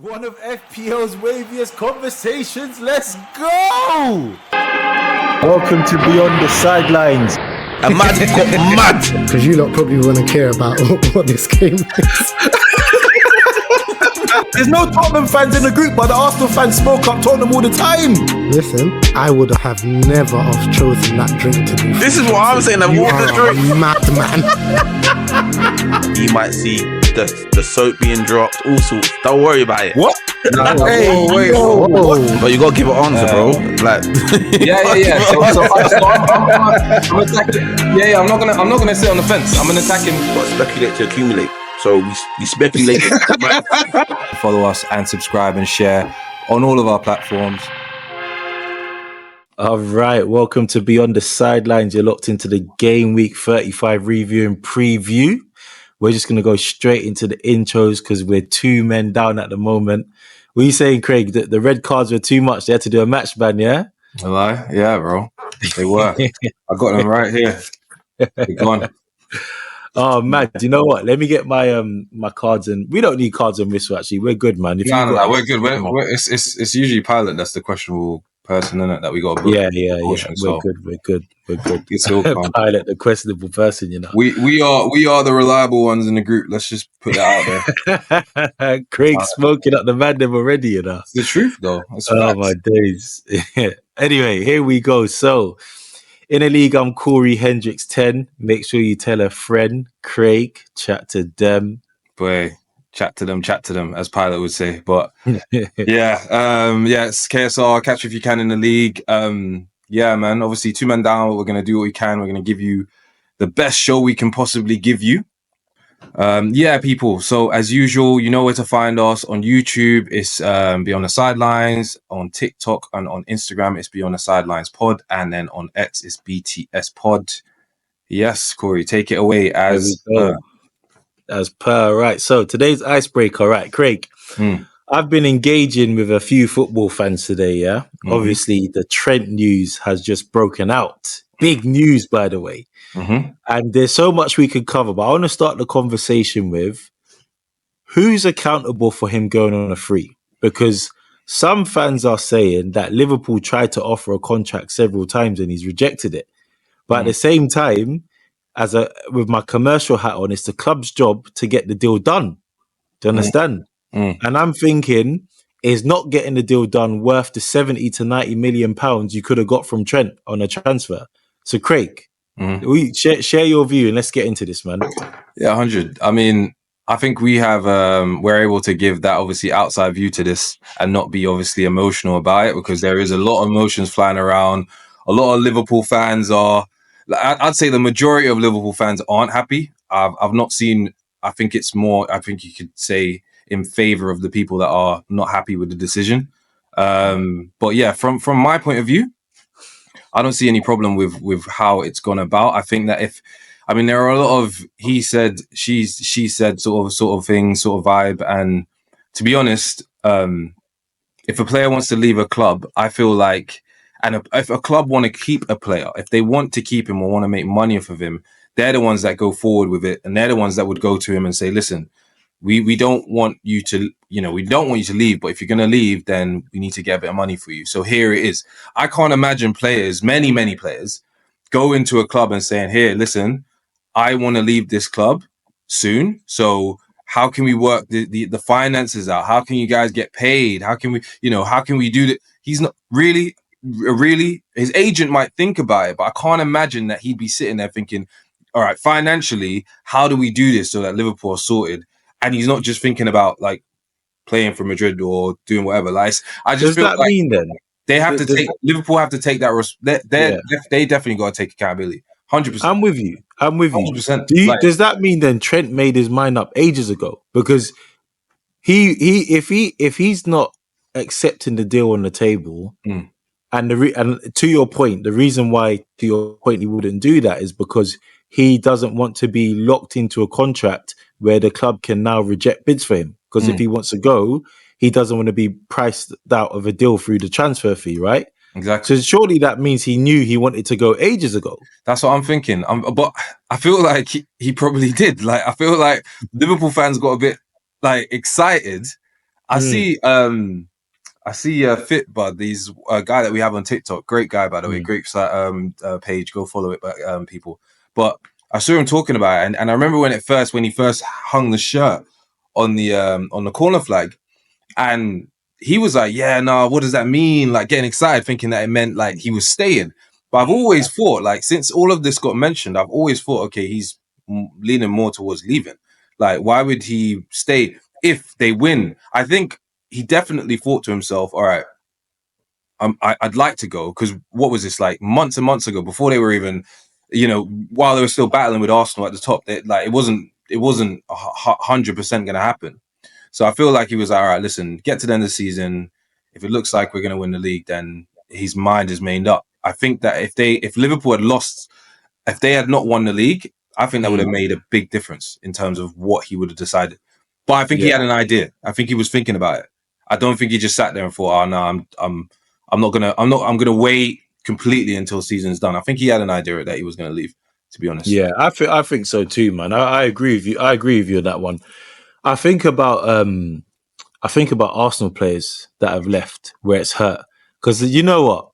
One of FPL's waviest conversations. Let's go! Welcome to Beyond The Sidelines. A mad got mad. Because you lot probably want to care about what this game is. There's no Tottenham fans in the group, but the Arsenal fans smoke up Tottenham all the time. Listen, I would have never have chosen that drink to be. This is what I'm saying. You are a madman. You might see the soap being dropped, all sorts. Don't worry about it. What? Wait. But you gotta give an answer, bro. Like, yeah. So I'm attacking. Yeah. I'm not gonna sit on the fence. I'm gonna attack him. but speculate to accumulate. So we speculate. Follow us and subscribe and share on all of our platforms. All right, welcome to Beyond The Sidelines. You're locked into the Gameweek 35 review and preview. We're just going to go straight into the intros because we're two men down at the moment. What are you saying, Craig? The red cards were too much. They had to do a match ban, yeah? Hello? Yeah, bro. They were. I got them right here. They're gone. Oh, man, you know what? Let me get my my cards in. We don't need cards on this, actually. We're good, man. No, we're good. It's usually Pilot that's the questionable person, isn't it, that we got to book. Yeah. We're good. It's all calm. Pilot, the questionable person, you know. We are the reliable ones in the group. Let's just put that out there. Craig smoking up the man them already, you know. It's the truth, though. It's Oh, facts. my days. Anyway, here we go. So, in a league, I'm Corey Hendricks 10. Make sure you tell a friend, Craig, chat to them. Boy, chat to them, as Pilot would say. But yeah, it's KSR. Catch if you can in the league. Yeah, man. Obviously, 2 men down. We're gonna do what we can. We're gonna give you the best show we can possibly give you. Yeah, people. So as usual, you know where to find us on YouTube. It's Beyond The Sidelines. On TikTok and on Instagram, it's Beyond The Sidelines Pod, and then on X, it's BTS Pod. Yes, Corey, take it away as per. Right. So today's icebreaker. Right, Craig. I've been engaging with a few football fans today. Yeah. Mm-hmm. Obviously, the Trent news has just broken out. Big news, by the way. Mm-hmm. And there's so much we could cover, but I want to start the conversation with who's accountable for him going on a free? Because some fans are saying that Liverpool tried to offer a contract several times and he's rejected it. But at the same time, with my commercial hat on, it's the club's job to get the deal done. Do you understand? And I'm thinking, is not getting the deal done worth the 70 to 90 million pounds you could have got from Trent on a transfer? So, Craig, we share your view and let's get into this, man. Yeah, 100. I mean, I think we have we're able to give that obviously outside view to this and not be obviously emotional about it, because there is a lot of emotions flying around. A lot of Liverpool fans are, I'd say the majority of Liverpool fans aren't happy. I've not seen, I think it's more, I think you could say in favor of the people that are not happy with the decision. But yeah, from my point of view, I don't see any problem with how it's gone about. I think that there are a lot of he said, she said sort of things, sort of vibe. And to be honest, if a player wants to leave a club, I feel like, and if a club want to keep a player, if they want to keep him or want to make money off of him, they're the ones that go forward with it. And they're the ones that would go to him and say, listen, we don't want you to, we don't want you to leave, but if you're going to leave, then we need to get a bit of money for you. So here it is. I can't imagine players, many players, go into a club and saying, here, listen, I want to leave this club soon. So how can we work the finances out? How can you guys get paid? How can we do that? He's not really, his agent might think about it, but I can't imagine that he'd be sitting there thinking, all right, financially, how do we do this so that Liverpool are sorted? And he's not just thinking about like playing for Madrid or doing whatever. Like, I just feel like mean then they have to take Liverpool have to take that. They definitely got to take accountability. 100%. I'm with you. 100%. Does that mean then Trent made his mind up ages ago? Because if he's not accepting the deal on the table, and to your point, the reason why he wouldn't do that is because he doesn't want to be locked into a contract where the club can now reject bids for him. Because if he wants to go, he doesn't want to be priced out of a deal through the transfer fee, right? Exactly. So surely that means he knew he wanted to go ages ago. That's what I'm thinking. But I feel like he probably did. Like, I feel like Liverpool fans got a bit like excited I see Fitbud, these guy that we have on TikTok, great guy by the way, great page, go follow it, people. But I saw him talking about it, and I remember when he first hung the shirt on the corner flag, and he was like, "Yeah, no, what does that mean?" Like getting excited, thinking that it meant like he was staying. But I've always thought, like, since all of this got mentioned, I've always thought, okay, he's leaning more towards leaving. Like, why would he stay if they win? I think he definitely thought to himself, all right, I'd like to go, because what was this, like months and months ago, before they were even, while they were still battling with Arsenal at the top, it wasn't 100% going to happen. So I feel like he was like, all right, listen, get to the end of the season. If it looks like we're going to win the league, then his mind is made up. I think that if Liverpool had lost, if they had not won the league, I think that would have made a big difference in terms of what he would have decided. But I think he had an idea. I think he was thinking about it. I don't think he just sat there and thought, "Oh no, I'm gonna wait completely until season's done." I think he had an idea that he was going to leave. To be honest, Yeah, I think so too, man. I agree with you. I agree with you on that one. I think about Arsenal players that have left where it's hurt, because you know what,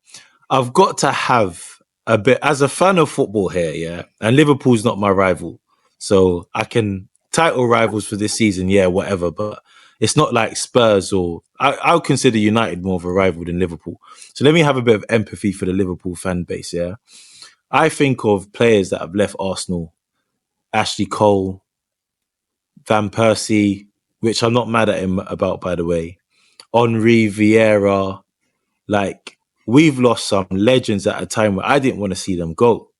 I've got to have a bit as a fan of football here, yeah. And Liverpool's not my rival, so I can title rivals for this season, yeah, whatever. But it's not like Spurs or I would consider United more of a rival than Liverpool. So let me have a bit of empathy for the Liverpool fan base, yeah. I think of players that have left Arsenal: Ashley Cole, Van Persie, which I'm not mad at him about, by the way. Henri, Vieira, like, we've lost some legends at a time where I didn't want to see them go.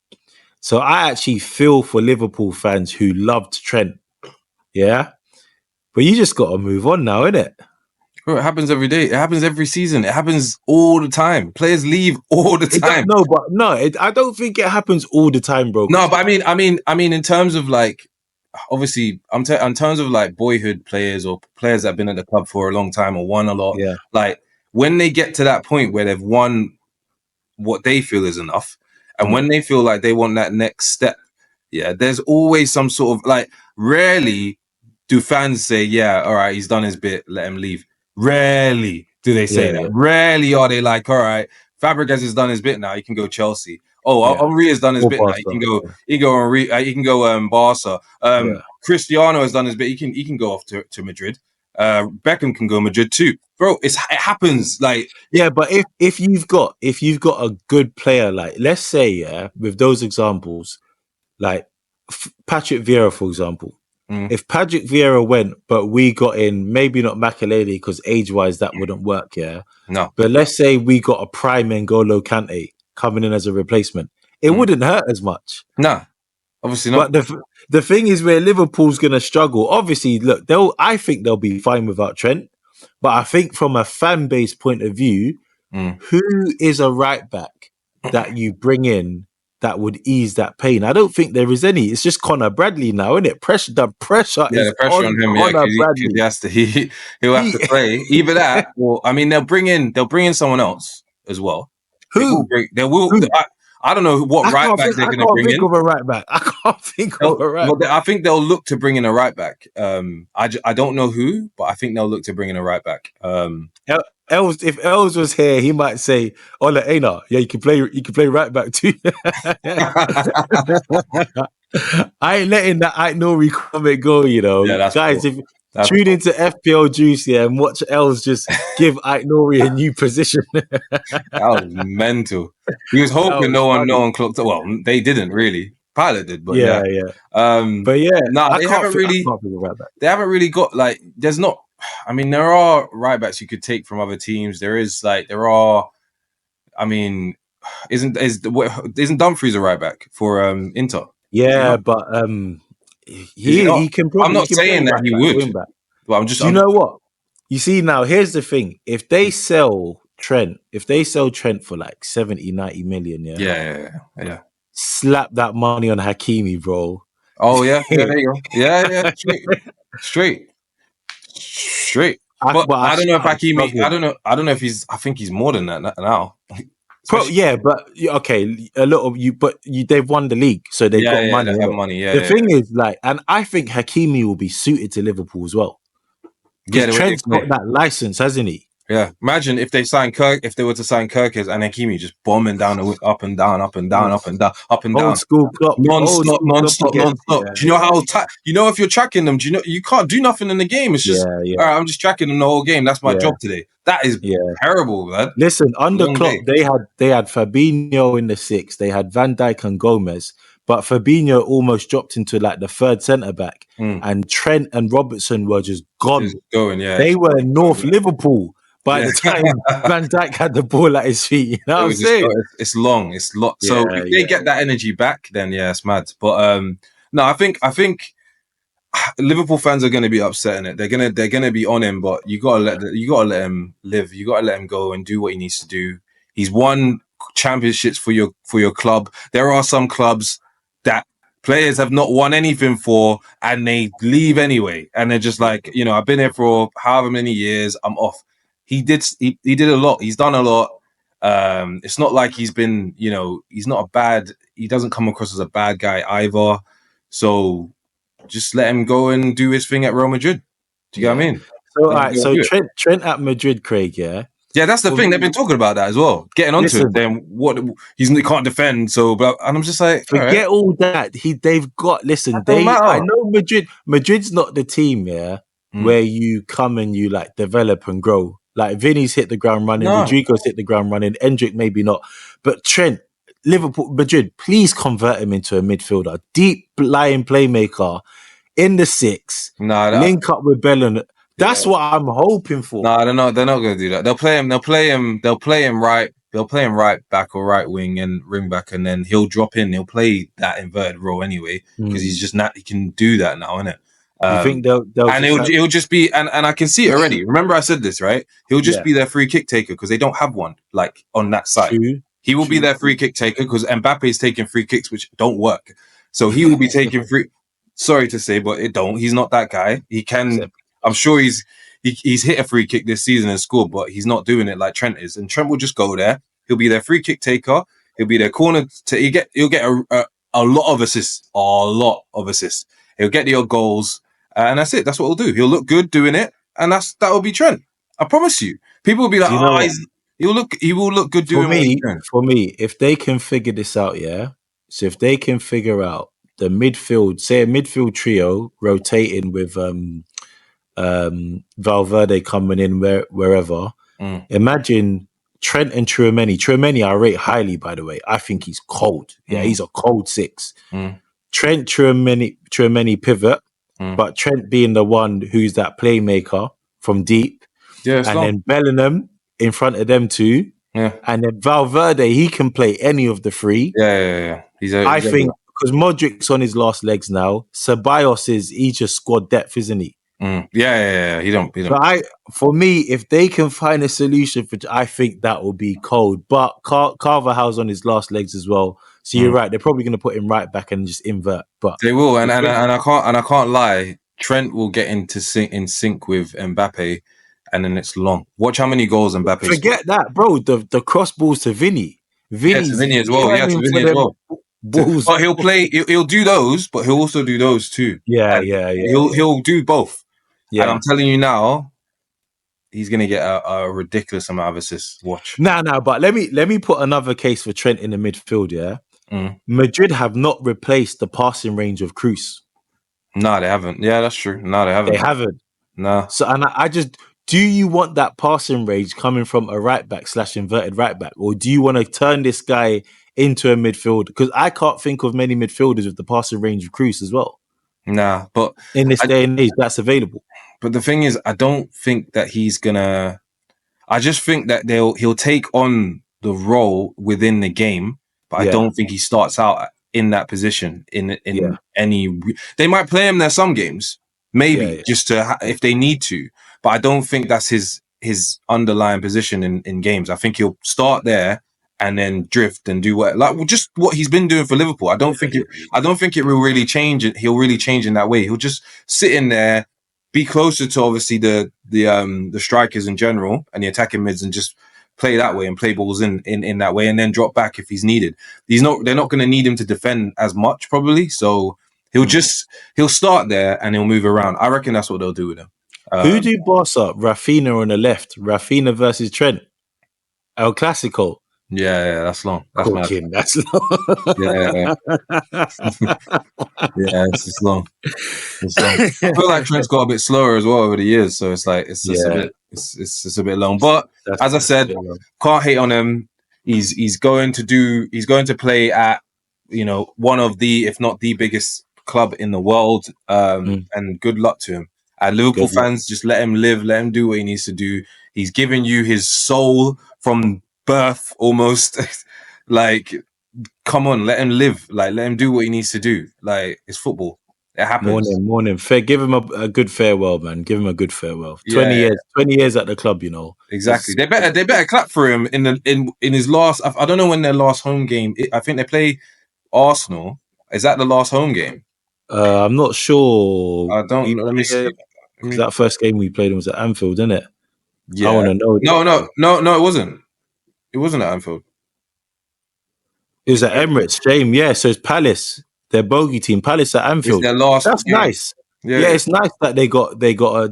So I actually feel for Liverpool fans who loved Trent. Yeah. But you just got to move on now, innit? Bro, it happens every day. It happens every season. It happens all the time. Players leave all the time. I don't think it happens all the time, bro. No, but I mean, in terms of like, obviously, in terms of like boyhood players or players that have been at the club for a long time or won a lot. Yeah. Like when they get to that point where they've won what they feel is enough, and when they feel like they want that next step, yeah, there's always some sort of like. Rarely do fans say, "Yeah, all right, he's done his bit, let him leave." Rarely do they say that. Yeah. Rarely are they like, "All right, Fabregas has done his bit now. He can go Chelsea." Oh, Henri has done his bit Barca. Now. He can go Barca. Cristiano has done his bit. He can go off to Madrid. Beckham can go Madrid too, bro. It happens. Like, yeah, but if you've got a good player, like, let's say, with those examples, like Patrick Vieira, for example. If Patrick Vieira went, but we got in, maybe not Makelele, because age-wise that wouldn't work, yeah? No. But let's say we got a prime N'Golo Kante coming in as a replacement. It wouldn't hurt as much. No, obviously not. But the thing is where Liverpool's going to struggle. Obviously, look, I think they'll be fine without Trent. But I think from a fan base point of view, who is a right-back that you bring in that would ease that pain? I don't think there is any. It's just Connor Bradley now, isn't it? The pressure is on him. Connor Bradley. He'll have to play either that, or I mean, they'll bring in someone else as well. Who? I don't know what right back they're going to bring in. I can't think of a right back. I can't think of a right back. I think they'll look to bring in a right back. I don't know who, but I think they'll look to bring in a right back. Ellz, if Ellz was here, he might say, "Ola Aina, yeah, you can play right back too." I ain't letting that Aït-Nouri comment go, you know. Yeah, guys, cool. If tune into FPL Juice, yeah, and watch Ellz just give Aït-Nouri a new position. That was mental. He was hoping no one clocked up. Well, they didn't really. Pilot did, but yeah. But yeah, no, they haven't really got like. There's not. I mean, there are right backs you could take from other teams. I mean, isn't Dumfries a right back for Inter? Yeah, but he can. Probably, I'm not saying that he would, but I'm just. Do you know what? You see, now here's the thing: if they sell Trent for like 70, 90 million, yeah, slap that money on Hakimi, bro. Oh yeah, there you go. Yeah, straight. But I don't know if Hakimi. I don't know if he's. I think he's more than that now. But okay, a lot of you. But they've won the league, so they've got money. They have money. The thing is, like, and I think Hakimi will be suited to Liverpool as well. Because the way they Trent's play. got that license, hasn't he? Yeah, imagine if they were to sign Kirkes and Hakimi just bombing down up and down, up and down, up and down, up and down, Old school Klopp non-stop. again. Do you know how? If you're tracking them, do you know you can't do nothing in the game? It's just all right. I'm just tracking them the whole game. That's my job today. That is terrible, man. Listen, under Long Klopp, day. they had Fabinho in the 6, they had Van Dijk and Gomez, but Fabinho almost dropped into like the third centre back, and Trent and Robertson were just gone. Just going, They were North Liverpool by the time Van Dijk had the ball at his feet. You know what I'm saying? It's long. It's lot. So if they get that energy back, then it's mad. But no, I think Liverpool fans are going to be upset in it. They're gonna be on him, but you gotta let him live. You gotta let him go and do what he needs to do. He's won championships for your club. There are some clubs that players have not won anything for, and they leave anyway, and they're just like, I've been here for however many years. I'm off. He did a lot. He's done a lot. It's not like he's been, he's not he doesn't come across as a bad guy either. So just let him go and do his thing at Real Madrid. Do you get what I mean? So, all right. So Trent at Madrid, Craig. Yeah, that's the thing. They've been talking about that as well. Getting onto it, saying what he can't defend. So, and I'm just like, forget all that. They've got. Listen, I know Madrid. Madrid's not the team, where you come and you like develop and grow. Like Vinny's hit the ground running, Rodrigo's hit the ground running, Endrick maybe not, but Trent, Liverpool, Madrid, please convert him into a midfielder, deep lying playmaker in the 6. Link up with Bellingham. That's what I'm hoping for. No, they're not going to do that. They'll play him right. They'll play him right back or right wing and ring back, and then he'll drop in. He'll play that inverted role anyway because he's just he can do that now, innit? You think they'll and it'll just be and I can see it already. Remember I said this, right? He'll just be their free kick taker because they don't have one like on that side. He will be their free kick taker because Mbappe's taking free kicks which don't work. So he will be taking free. Sorry to say, but it don't. He's not that guy. He can. I'm sure he's hit a free kick this season and scored, but he's not doing it like Trent is. And Trent will just go there. He'll be their free kick taker. He'll be their corner. He'll get a lot of assists. A lot of assists. He'll get your goals. And that's it. That's what he'll do. He'll look good doing it, and that will be Trent. I promise you. People will be like, he will look good doing it. For me, if they can figure this out, so if they can figure out the midfield, say a midfield trio rotating with Valverde coming in wherever. Imagine Trent and Tchouaméni. Tchouaméni I rate highly, by the way. I think he's cold. He's a cold 6. Trent, Tchouaméni pivot. But Trent being the one who's that playmaker from deep, and then Bellingham in front of them two, and then Valverde, he can play any of the 3. I think because Modric's on his last legs now. Ceballos he's just squad depth, isn't he? He don't. But for me, if they can find a solution I think that will be cold. But Carvajal's on his last legs as well. So you're right. They're probably going to put him right back and just invert. But they will, and I can't lie. Trent will get in sync with Mbappe, and then it's long. Watch how many goals Mbappe. Forget that, bro. The cross balls to Vinny. Vinny as well. Yeah, to Vinny as well. Balls. But he'll play. He'll do those, but he'll also do those too. He'll do both. Yeah. And I'm telling you now, he's gonna get a ridiculous amount of assists. Watch. Nah. But let me put another case for Trent in the midfield. Yeah. Madrid have not replaced the passing range of Cruz. No, they haven't. Yeah, that's true. No, they haven't. They haven't. No. So, and I just, do you want that passing range coming from a right back / inverted right back, or do you want to turn this guy into a midfielder? Because I can't think of many midfielders with the passing range of Cruz as well. Nah, but in this day and age, that's available. But the thing is, I don't think that he's gonna. I just think that he'll take on the role within the game. But I don't think he starts out in that position in any. They might play him there some games, maybe just to if they need to. But I don't think that's his underlying position in games. I think he'll start there and then drift and do just what he's been doing for Liverpool. I don't think it will really change. He'll really change in that way. He'll just sit in there, be closer to obviously the strikers in general and the attacking mids, and just play that way and play balls in that way, and then drop back if he's needed. They're not going to need him to defend as much probably, so he'll start there and he'll move around. I reckon that's what they'll do with him. Who do you boss up? Rafinha on the left. Rafinha versus Trent. El Clasico. Yeah, that's long. That's mad. Cooking. That's long. Yeah. Yeah, it's long. It's long. I feel like Trent's got a bit slower as well over the years, so it's like it's just a bit it's a bit long. But as I said, can't hate on him. He's going to play at one of the, if not the biggest club in the world. And good luck to him. And Liverpool fans, just let him live, let him do what he needs to do. He's given you his soul from birth almost. Like, come on, let him live. Like, let him do what he needs to do. Like, it's football. It happens. Morning. Fair. Give him a good farewell, man. Give him a good farewell. 20 years at the club, Exactly. They better clap for him in his last. I don't know when their last home game. I think they play Arsenal. Is that the last home game? I'm not sure. Let me see. That first game we played was at Anfield, isn't it? Yeah. I want to know. No, it wasn't. It wasn't at Anfield. It was at Emirates. Shame. Yeah, so it's Palace. Their bogey team, Palace at Anfield. It's their last. That's game. nice. Yeah, it's nice that they got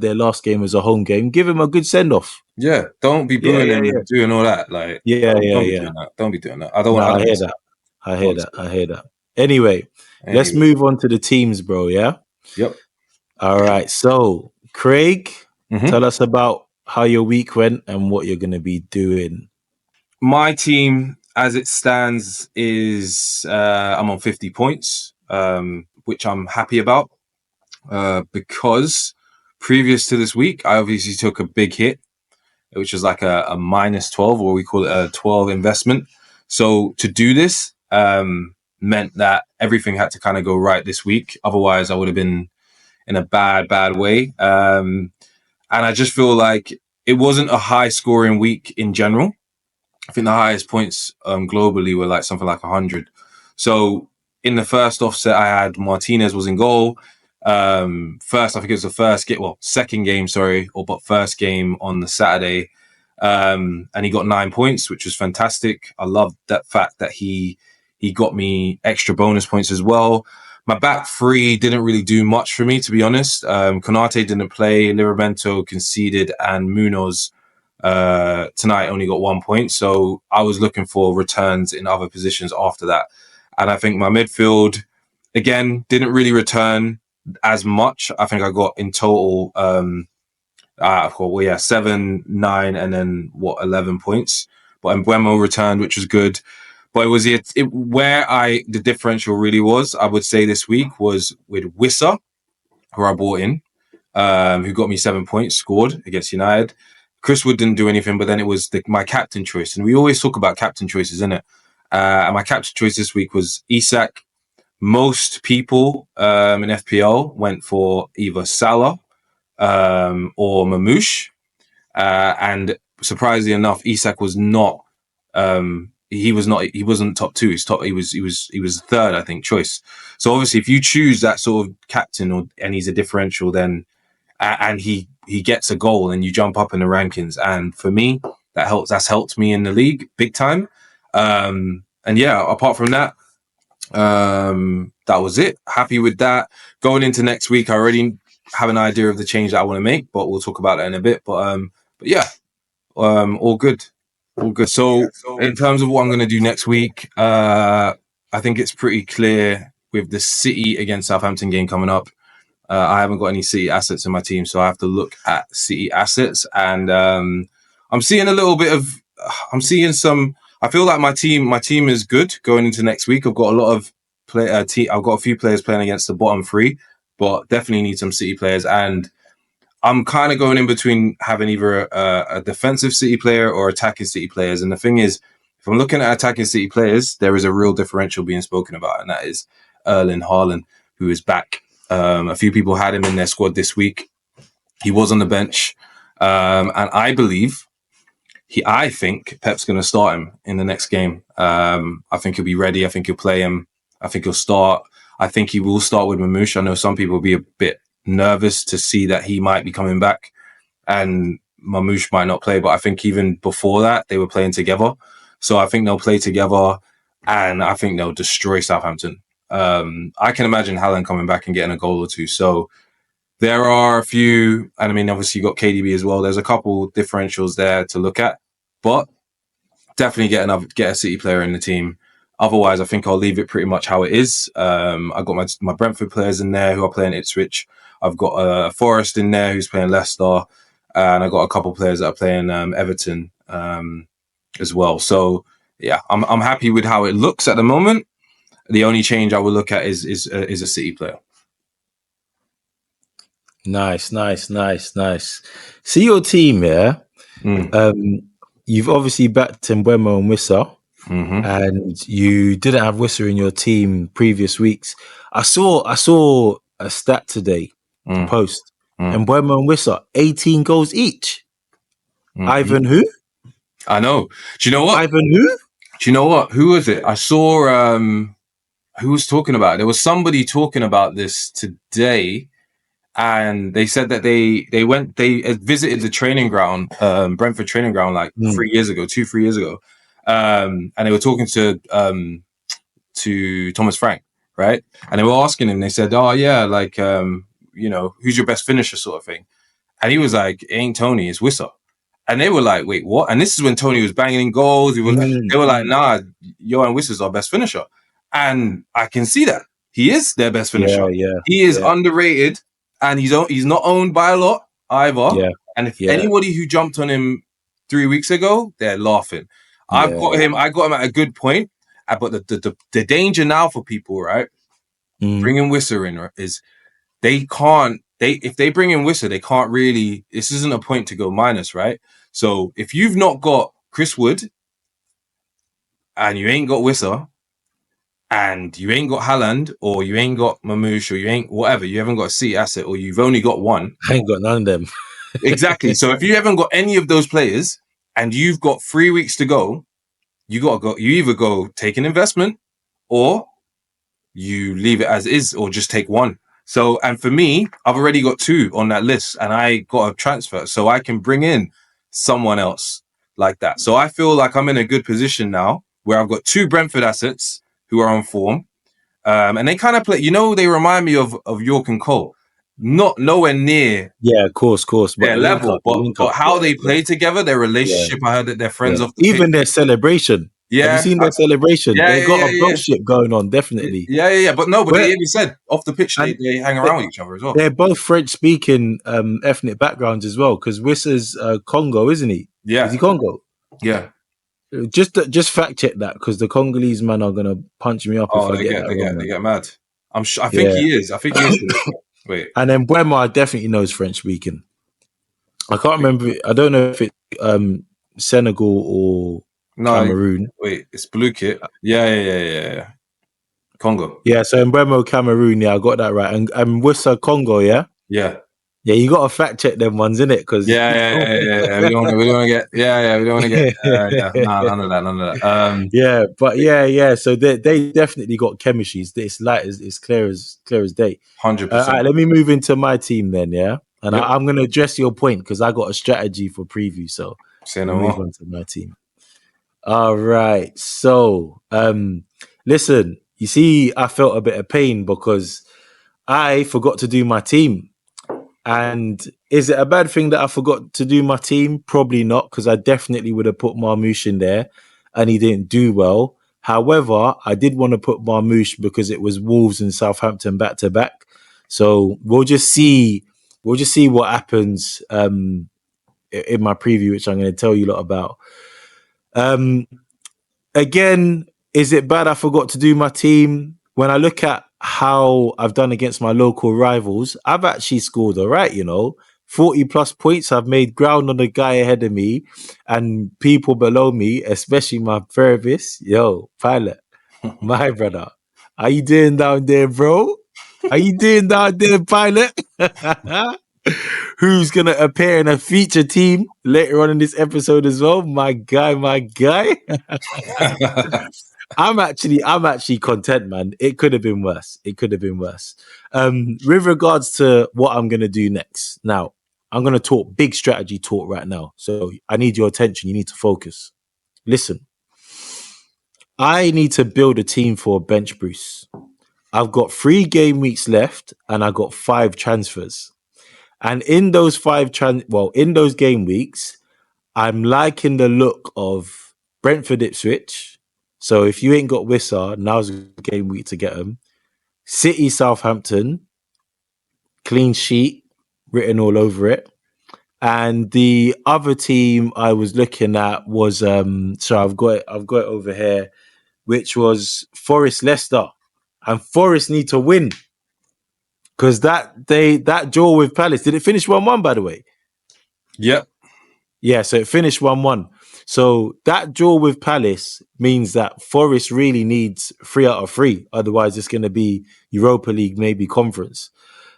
their last game as a home game. Give him a good send off. Yeah, don't be booing and doing all that. Like, don't be doing that. I don't want. I hear that. Anyway, let's move on to the teams, bro. Yeah. Yep. All right. So, Craig, tell us about how your week went and what you're going to be doing. My team, as it stands, is I'm on 50 points, which I'm happy about because previous to this week, I obviously took a big hit, which is like a minus 12, or we call it a 12 investment. So to do this meant that everything had to kind of go right this week. Otherwise, I would have been in a bad way. And I just feel like it wasn't a high scoring week in general. I think the highest points globally were like something like 100. So in the first offset, I had Martinez was in goal. First, I think it was second game, but first game on the Saturday. And he got 9 points, which was fantastic. I love that fact that he got me extra bonus points as well. My back three didn't really do much for me, to be honest. Konate didn't play, Livramento conceded, and Munoz tonight only got 1 point. So I was looking for returns in other positions after that. And I think my midfield, again, didn't really return as much. I think I got in total, 7, 9, and then 11 points. But Mbeumo returned, which was good. But the differential really was, I would say this week, was with Wissa, who I bought in, who got me 7 points, scored against United. Chris Wood didn't do anything, but then it was my captain choice. And we always talk about captain choices, innit? And my captain choice this week was Isak. Most people in FPL went for either Salah or Mamouche. And surprisingly enough, Isak was not... He wasn't top two. He was third, I think, choice. So obviously, if you choose that sort of captain and he's a differential, then and he gets a goal and you jump up in the rankings. And for me, that's helped me in the league big time. And yeah, apart from that, that was it. Happy with that. Going into next week, I already have an idea of the change that I want to make, but we'll talk about that in a bit. But yeah, all good. All good. So in terms of what I'm going to do next week, I think it's pretty clear with the City against Southampton game coming up. I haven't got any City assets in my team, so I have to look at City assets. And I'm seeing some. I feel like my team is good going into next week. I've got a lot of I've got a few players playing against the bottom three, but definitely need some City players. And I'm kind of going in between having either a defensive City player or attacking City players. And the thing is, if I'm looking at attacking City players, there is a real differential being spoken about, and that is Erling Haaland, who is back. A few people had him in their squad this week. He was on the bench. And I think Pep's going to start him in the next game. I think he'll be ready. I think he'll play him. I think he'll start. I think he will start with Mamouche. I know some people will be a bit nervous to see that he might be coming back and Mamouche might not play, but I think even before that they were playing together, so I think they'll play together and I think they'll destroy Southampton. I can imagine Haaland coming back and getting a goal or two, so there are a few, and I mean, obviously you got KDB as well. There's a couple differentials there to look at, but definitely get a City player in the team. Otherwise, I think I'll leave it pretty much how it is. I've got my Brentford players in there who are playing Ipswich. I've got Forrest in there who's playing Leicester, and I've got a couple players that are playing Everton as well. So yeah, I'm happy with how it looks at the moment. The only change I would look at is a City player. Nice. See your team, yeah. You've obviously backed Mbeumo and Wissa, and you didn't have Wissa in your team previous weeks. I saw a stat today post. Mbeumo and Wissa, 18 goals each. Ivan who? I know. Do you know what? Ivan who? Do you know what? Who was it? I saw who was talking about it? There was somebody talking about this today. And they said that they visited the training ground, Brentford training ground, like 3 years ago, 3 years ago. And they were talking to Thomas Frank, right? And they were asking him, they said, oh yeah, like, who's your best finisher sort of thing. And he was like, it ain't Tony, it's Wissa. And they were like, wait, what? And this is when Tony was banging in goals. They were like, nah, Johan Wissa's our best finisher. And I can see that. He is their best finisher. He is underrated. And he's not owned by a lot either. Yeah. And if anybody who jumped on him 3 weeks ago, they're laughing. I got him at a good point. But the danger now for people, right? Bringing Wissa in is if they bring in Wissa, they can't really. This isn't a point to go minus, right? So if you've not got Chris Wood and you ain't got Wissa, and you ain't got Haaland, or you ain't got Mamouche, or you ain't whatever, you haven't got a City asset, or you've only got one. I ain't got none of them. Exactly. So if you haven't got any of those players, and you've got 3 weeks to go, you either go take an investment, or you leave it as is, or just take one. So, and for me, I've already got 2 on that list, and I got a transfer, so I can bring in someone else like that. So I feel like I'm in a good position now, where I've got 2 Brentford assets who are on form, and they kind of play. They remind me of York and Cole, not nowhere near. Yeah, of course, their level, but how they play together, their relationship. I heard that they're friends off the even pitch. their celebration. Yeah, have you seen their celebration? They got a bullshit going on, definitely. Yeah. But they even said off the pitch they hang around with each other as well. They're both French-speaking ethnic backgrounds as well. Because Wissa's Congo, isn't he? Yeah, is he Congo? Yeah. Just fact check that, because the Congolese man are gonna punch me up if I get that wrong. They get mad. I think he is. Wait. And then Mbeumo definitely knows French speaking. I can't remember. I don't know if it's Senegal or Cameroon. Wait, it's blue kit. Yeah. Congo. Yeah, so Mbeumo Cameroon. Yeah, I got that right. And Wissa Congo. Yeah. Yeah. Yeah, you got to fact check them ones, innit? Because We don't want to get. None of that. Yeah. So they definitely got chemistry. It's clear as day. 100%. Right, let me move into my team then. Yeah, and I'm going to address your point because I got a strategy for preview. So move on to my team. All right. So listen, you see, I felt a bit of pain because I forgot to do my team. And is it a bad thing that I forgot to do my team? Probably not, because I definitely would have put Marmouche in there and he didn't do well. However, I did want to put Marmouche because it was Wolves and Southampton back to back. So we'll just see what happens in my preview, which I'm going to tell you a lot about. Again, is it bad I forgot to do my team? When I look at how I've done against my local rivals, I've actually scored all right, 40 plus points. I've made ground on the guy ahead of me and people below me, especially my therapist. Yo, Pilot, my brother. How you doing down there, bro? How you doing down there, Pilot? Who's going to appear in a feature team later on in this episode as well? My guy. I'm actually content, man. It could have been worse. With regards to what I'm going to do next. Now, I'm going to talk big strategy talk right now. So I need your attention. You need to focus. Listen, I need to build a team for bench Bruce. I've got 3 game weeks left and I got 5 transfers. And in those in those game weeks, I'm liking the look of Brentford Ipswich. So if you ain't got Wissa, now's a game week to get them. City Southampton, clean sheet written all over it. And the other team I was looking at was I've got it over here, which was Forest Leicester. And Forest need to win. Because that draw with Palace, did it finish 1-1 by the way? Yep. Yeah, so it finished 1-1. So that draw with Palace means that Forest really needs 3 out of 3. Otherwise, it's going to be Europa League, maybe conference.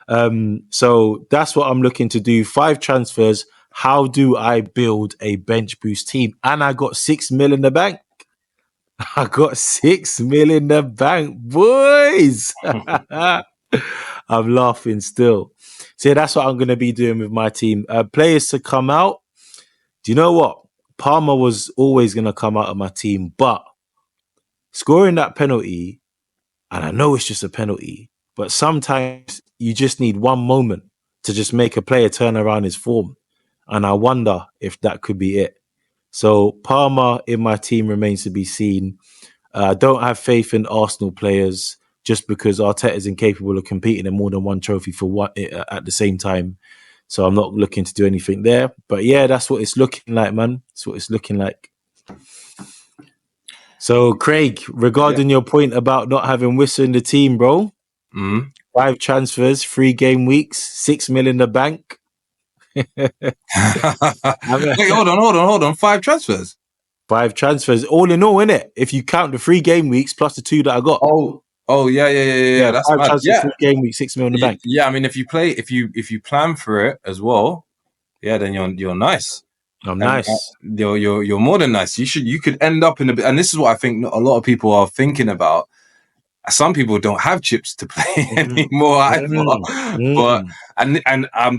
So that's what I'm looking to do. 5 transfers. How do I build a bench boost team? And I got 6 mil in the bank. I got 6 mil in the bank, boys. I'm laughing still. So yeah, that's what I'm going to be doing with my team. Players to come out. Do you know what? Palmer was always going to come out of my team, but scoring that penalty, and I know it's just a penalty, but sometimes you just need one moment to just make a player turn around his form. And I wonder if that could be it. So Palmer in my team remains to be seen. I don't have faith in Arsenal players just because Arteta is incapable of competing in more than one trophy for at the same time. So I'm not looking to do anything there. But yeah, that's what it's looking like, man. That's what it's looking like. So, Craig, regarding your point about not having Wissa in the team, bro, 5 transfers, 3 game weeks, 6 mil in the bank. Wait, hold on. 5 transfers? 5 transfers, all in all, innit? If you count the 3 game weeks plus the 2 that I got. Oh, yeah. That's 5 mad. transfers, 3 game weeks, 6 mil in the bank. Yeah, I mean, if you plan for it as well, yeah, then you're nice. I'm nice. You're more than nice. You could end up in and this is what I think a lot of people are thinking about. Some people don't have chips to play anymore either. But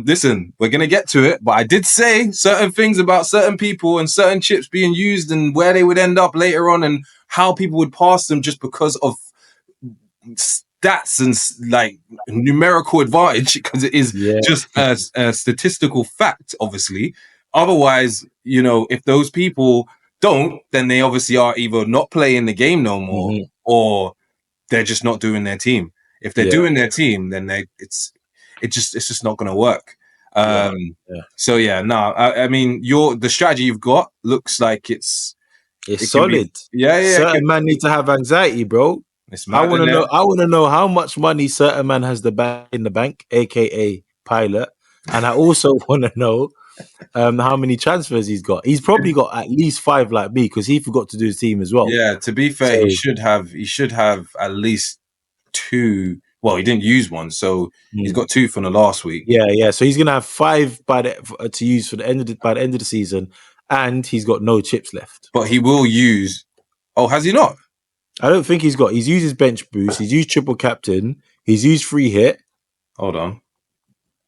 listen, we're gonna get to it. But I did say certain things about certain people and certain chips being used and where they would end up later on and how people would pass them just because of stats and like numerical advantage, because it is just a statistical fact, obviously. Otherwise, if those people don't, then they obviously are either not playing the game no more or they're just not doing their team. If they're doing their team, then it's just not going to work. So I mean, the strategy you've got looks like it's solid. Certain man need to have anxiety, bro. I want to know how much money certain man has in the bank, aka Pilot, and I also want to know how many transfers he's got. He's probably got at least 5 like me because he forgot to do his team as well. Yeah, to be fair, he should have at least 2. Well, he didn't use one, so he's got 2 from the last week. Yeah. So he's gonna have 5 to use by the end of the season, and he's got no chips left. But he will use. Oh, has he not? I don't think he's used his bench boost. He's used triple captain. He's used free hit. Hold on.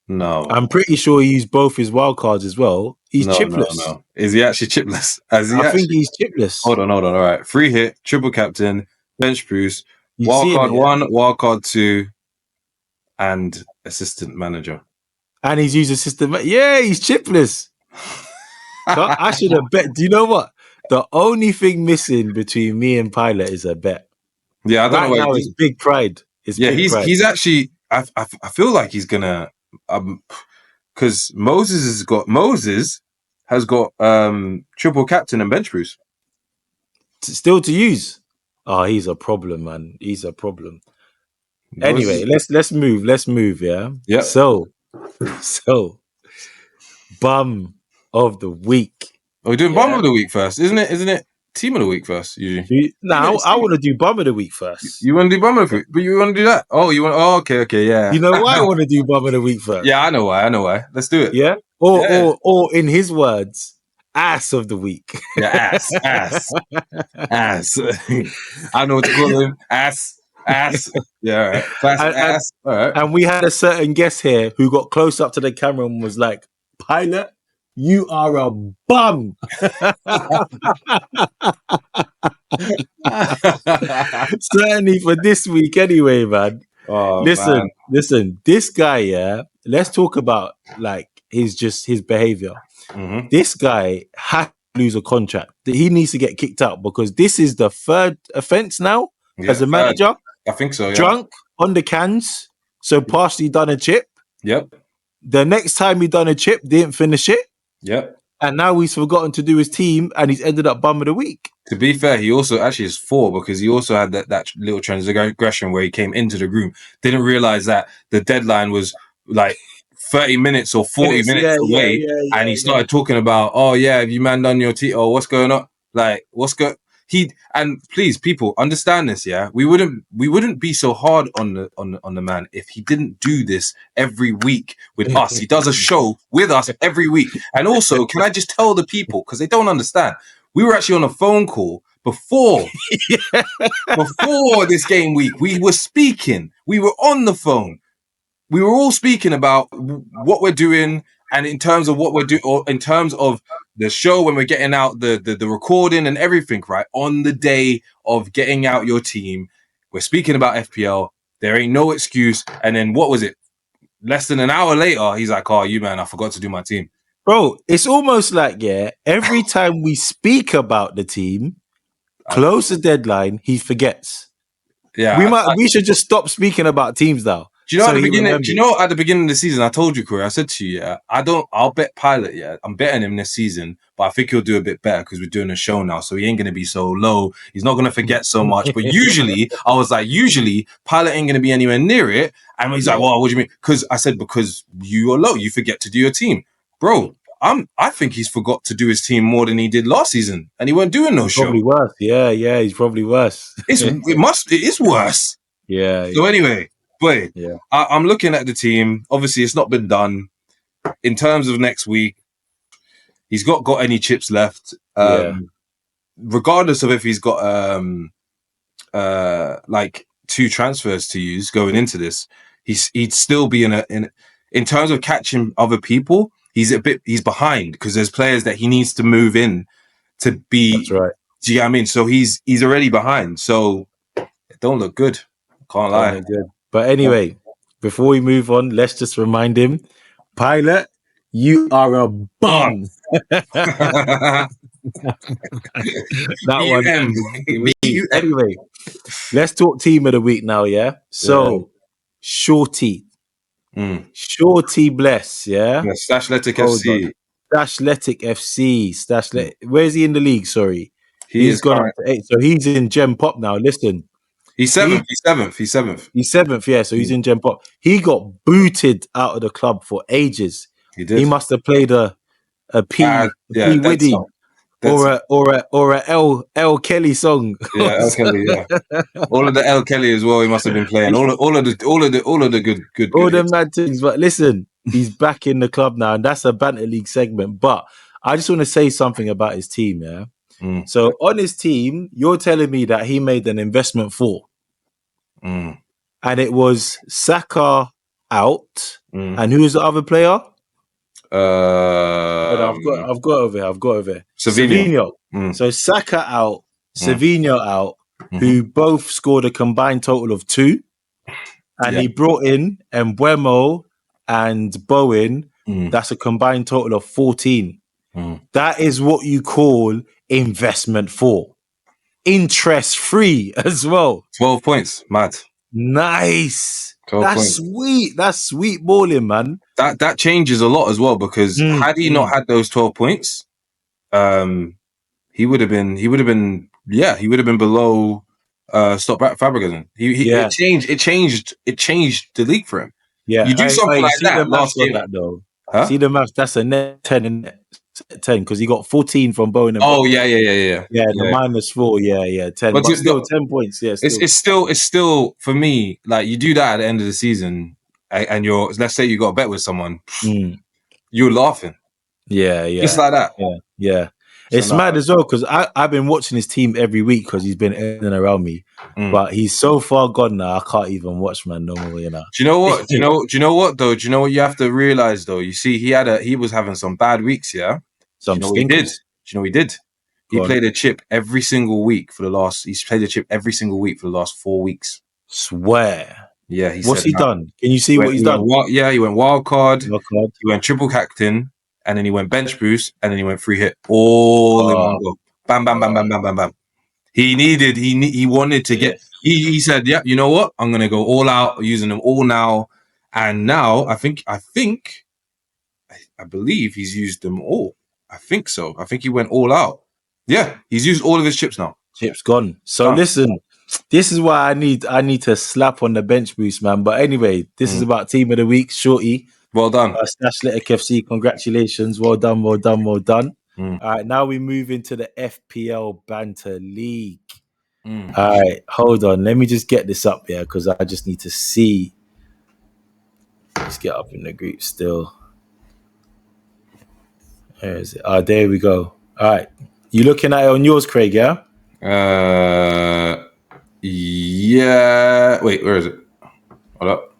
No. I'm pretty sure he used both his wild cards as well. He's chipless. No. Is he actually chipless? I think he's chipless. Hold on. All right. Free hit, triple captain, bench boost, wild card 1, wild card 2, and assistant manager. And he's used assistant. Yeah, he's chipless. So I should have bet. Do you know what? The only thing missing between me and Pilot is a bet. Yeah, I don't know. Now it's big pride. He's actually. I feel like he's gonna. Because Moses has got triple captain and bench boost still to use. Oh, he's a problem, man. He's a problem. Anyway, let's move. Yeah. So, bum of the week. We're doing bum of the week first, isn't it? Team of the week first, usually. No, I want to do bum of the week first. You want to do bum of the week, but you want to do that? Oh, you want? Oh, okay, yeah. You know why I want to do bum of the week first? Yeah, I know why. Let's do it. Yeah, or in his words, ass of the week. Yeah, ass. I know what to call him. Ass. Yeah, all right. Classic ass. All right. And we had a certain guest here who got close up to the camera and was like, "Pilot, you are a bum." Certainly for this week anyway, man. Oh, listen, this guy, let's talk about like his behavior. Mhm. This guy had to lose a contract. He needs to get kicked out because this is the third offense now as a third. manager. I think so. Yeah. Drunk on the cans, so partially done a chip. Yep. The next time he done a chip, didn't finish it, Yep. and now he's forgotten to do his team, and he's ended up bum of the week. To be fair, he also actually is 4 because he also had that little transgression where he came into the room, didn't realize that the deadline was like 30 minutes or 40 minutes away, and he started talking about, oh yeah, have you man done your tea? Oh, what's going on? Like, and please, people, understand this. Yeah, we wouldn't be so hard on the man if he didn't do this every week with us. He does a show with us every week. And also, can I just tell the people, because they don't understand, we were actually on a phone call before this game week. We were speaking. We were on the phone. We were all speaking about what we're doing, and in terms of what we're doing, or in terms of the show when we're getting out the recording and everything, right? On the day of getting out your team, we're speaking about FPL. There ain't no excuse. And then what was it? Less than an hour later, he's like, oh, you man, I forgot to do my team. Bro, it's almost like, every time we speak about the team, close the deadline, he forgets. Yeah. We should just stop speaking about teams now. Do you know at the beginning of the season, I told you, Corey, I said to you, I'll bet Pilot, I'm betting him this season, but I think he'll do a bit better because we're doing a show now, so he ain't going to be so low. He's not going to forget so much. But usually Pilot ain't going to be anywhere near it. And he's like, well, what do you mean? Because I said, because you are low, you forget to do your team. Bro, I think he's forgot to do his team more than he did last season, and he weren't doing no show. Probably worse. Yeah, he's probably worse. It is worse. Yeah. So anyway, boy, I'm looking at the team. Obviously, it's not been done. In terms of next week, he's got any chips left. Regardless of if he's got like 2 transfers to use going into this, he'd still be in terms of catching other people. He's behind because there's players that he needs to move in to be. That's right. Do you know what I mean? So he's already behind. So it don't look good. Can't lie. Look good. But anyway, before we move on, let's just remind him, Pilot, you are a bum. That one. Anyway, let's talk team of the week now, yeah? So, Shorty. Shorty Bless, yeah? Stashletic FC. Stashletic FC. Where's he in the league? Sorry. He's gone up to 8. So he's in Gem Pop now. Listen. He's seventh. He's seventh, yeah. So he's in Gem Pop. He got booted out of the club for ages. He did. He must have played a P Widdy or a L Kelly song. Yeah, L Kelly. Yeah, all of the L Kelly as well. He must have been playing all of the good. All them mad things. But listen, he's back in the club now, and that's a Banter League segment. But I just want to say something about his team. Yeah. So on his team, you're telling me that he made an investment for, and it was Saka out, and who's the other player? I've got over here. Savinho. So Saka out, Savinho out, who both scored a combined total of 2, and he brought in Mbeumo and Bowen. That's a combined total of 14. That is what you call investment for. Interest free as well. 12 points. Mad. Nice. That's sweet. That's sweet balling, man. That changes a lot as well, because had he not had those 12 points, he would have been below Stop Fabregas. It changed the league for him. Yeah. You do something like that last game. Though. Huh? See the maths, that's a net 10 and 10 because he got 14 from Bowen and Bowen. Yeah, the -4, 10. But still 10 points. Yeah, still. It's still for me, like, you do that at the end of the season and let's say you got a bet with someone, you're laughing. Yeah. Just like that. Yeah. It's mad as well because I've been watching his team every week because he's been in and around me. But he's so far gone now, I can't even watch, man, no more, you know. Do you know what? Do you know what though? Do you know what you have to realize though? You see, he was having some bad weeks, yeah? Do you know what he did? He played a chip every single week for the last 4 weeks. Swear. Yeah, he What's said he that. done? Can you see what he's done? He went wild card. Wild card. He went triple captain, and then he went bench boost, and then he went free hit, all in one go. Bam, bam, bam, bam, bam, bam, bam. He wanted to get. Yes. He said, "Yeah, you know what? I'm gonna go all out, using them all now." And now I believe he's used them all. I think so. I think he went all out. Yeah, he's used all of his chips now. Chips gone. So Done. listen, this is why I need to slap on the bench boost, man. But anyway, this is about team of the week, Shorty. Well done. Stash Letter KFC, congratulations. Well done, well done, well done. Mm. All right, now we move into the FPL Banter League. Mm. All right, hold on. Let me just get this up here because I just need to see. Let's get up in the group still. Where is it? There we go. All right. You looking at it on yours, Craig, yeah? Yeah. Wait, where is it? Hold up.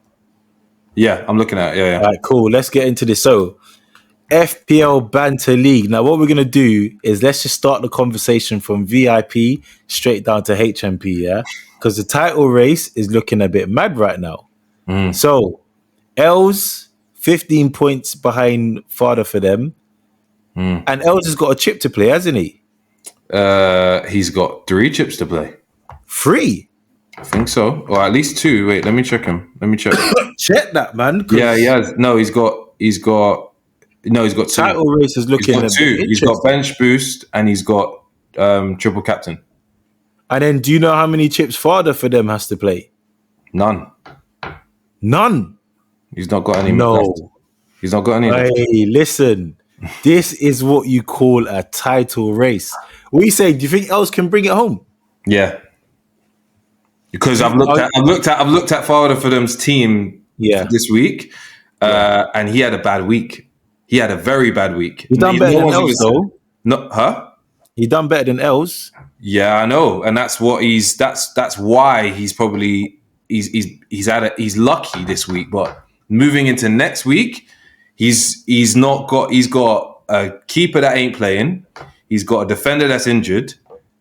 Yeah, I'm looking at it. Yeah. All right, cool. Let's get into this. So, FPL Banter League. Now, what we're going to do is let's just start the conversation from VIP straight down to HMP, yeah? Because the title race is looking a bit mad right now. So, Ellz, 15 points behind Father for them. And Ellz has got a chip to play, hasn't he? He's got 3 chips to play. 3? I think so. Or at least 2. Wait, let me check him. Check that, man. Yeah, he has. No, he's got 2. Title race is looking He's got 2. He's got bench boost and he's got triple captain. And then do you know how many chips Father for them has to play? None. He's not got any. No. Left. He's not got any. Hey, listen. This is what you call a title race. What you say? Do you think Ellz can bring it home? Yeah. Because I've looked at Father for them's team this week, and he had a bad week. He had a very bad week. He done better than Ellz, though. No, huh? He done better than Ellz. Yeah, I know, and that's what that's why he's probably he's lucky this week. But moving into next week, he's got a keeper that ain't playing. He's got a defender that's injured.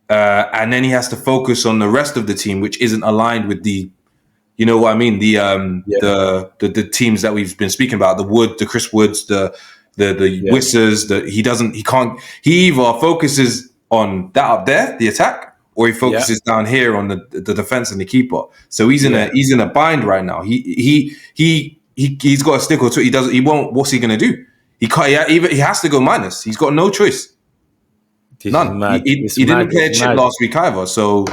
And then he has to focus on the rest of the team, which isn't aligned with the, you know what I mean, the teams that we've been speaking about, the Chris Woods, the Wissers. He either focuses on that up there, the attack, or he focuses down here on the defense and the keeper. So he's in a bind right now. He's got a stick or two. He won't. What's he gonna do? He can't. He has to go minus. He's got no choice. None. He didn't play a chip last week either. So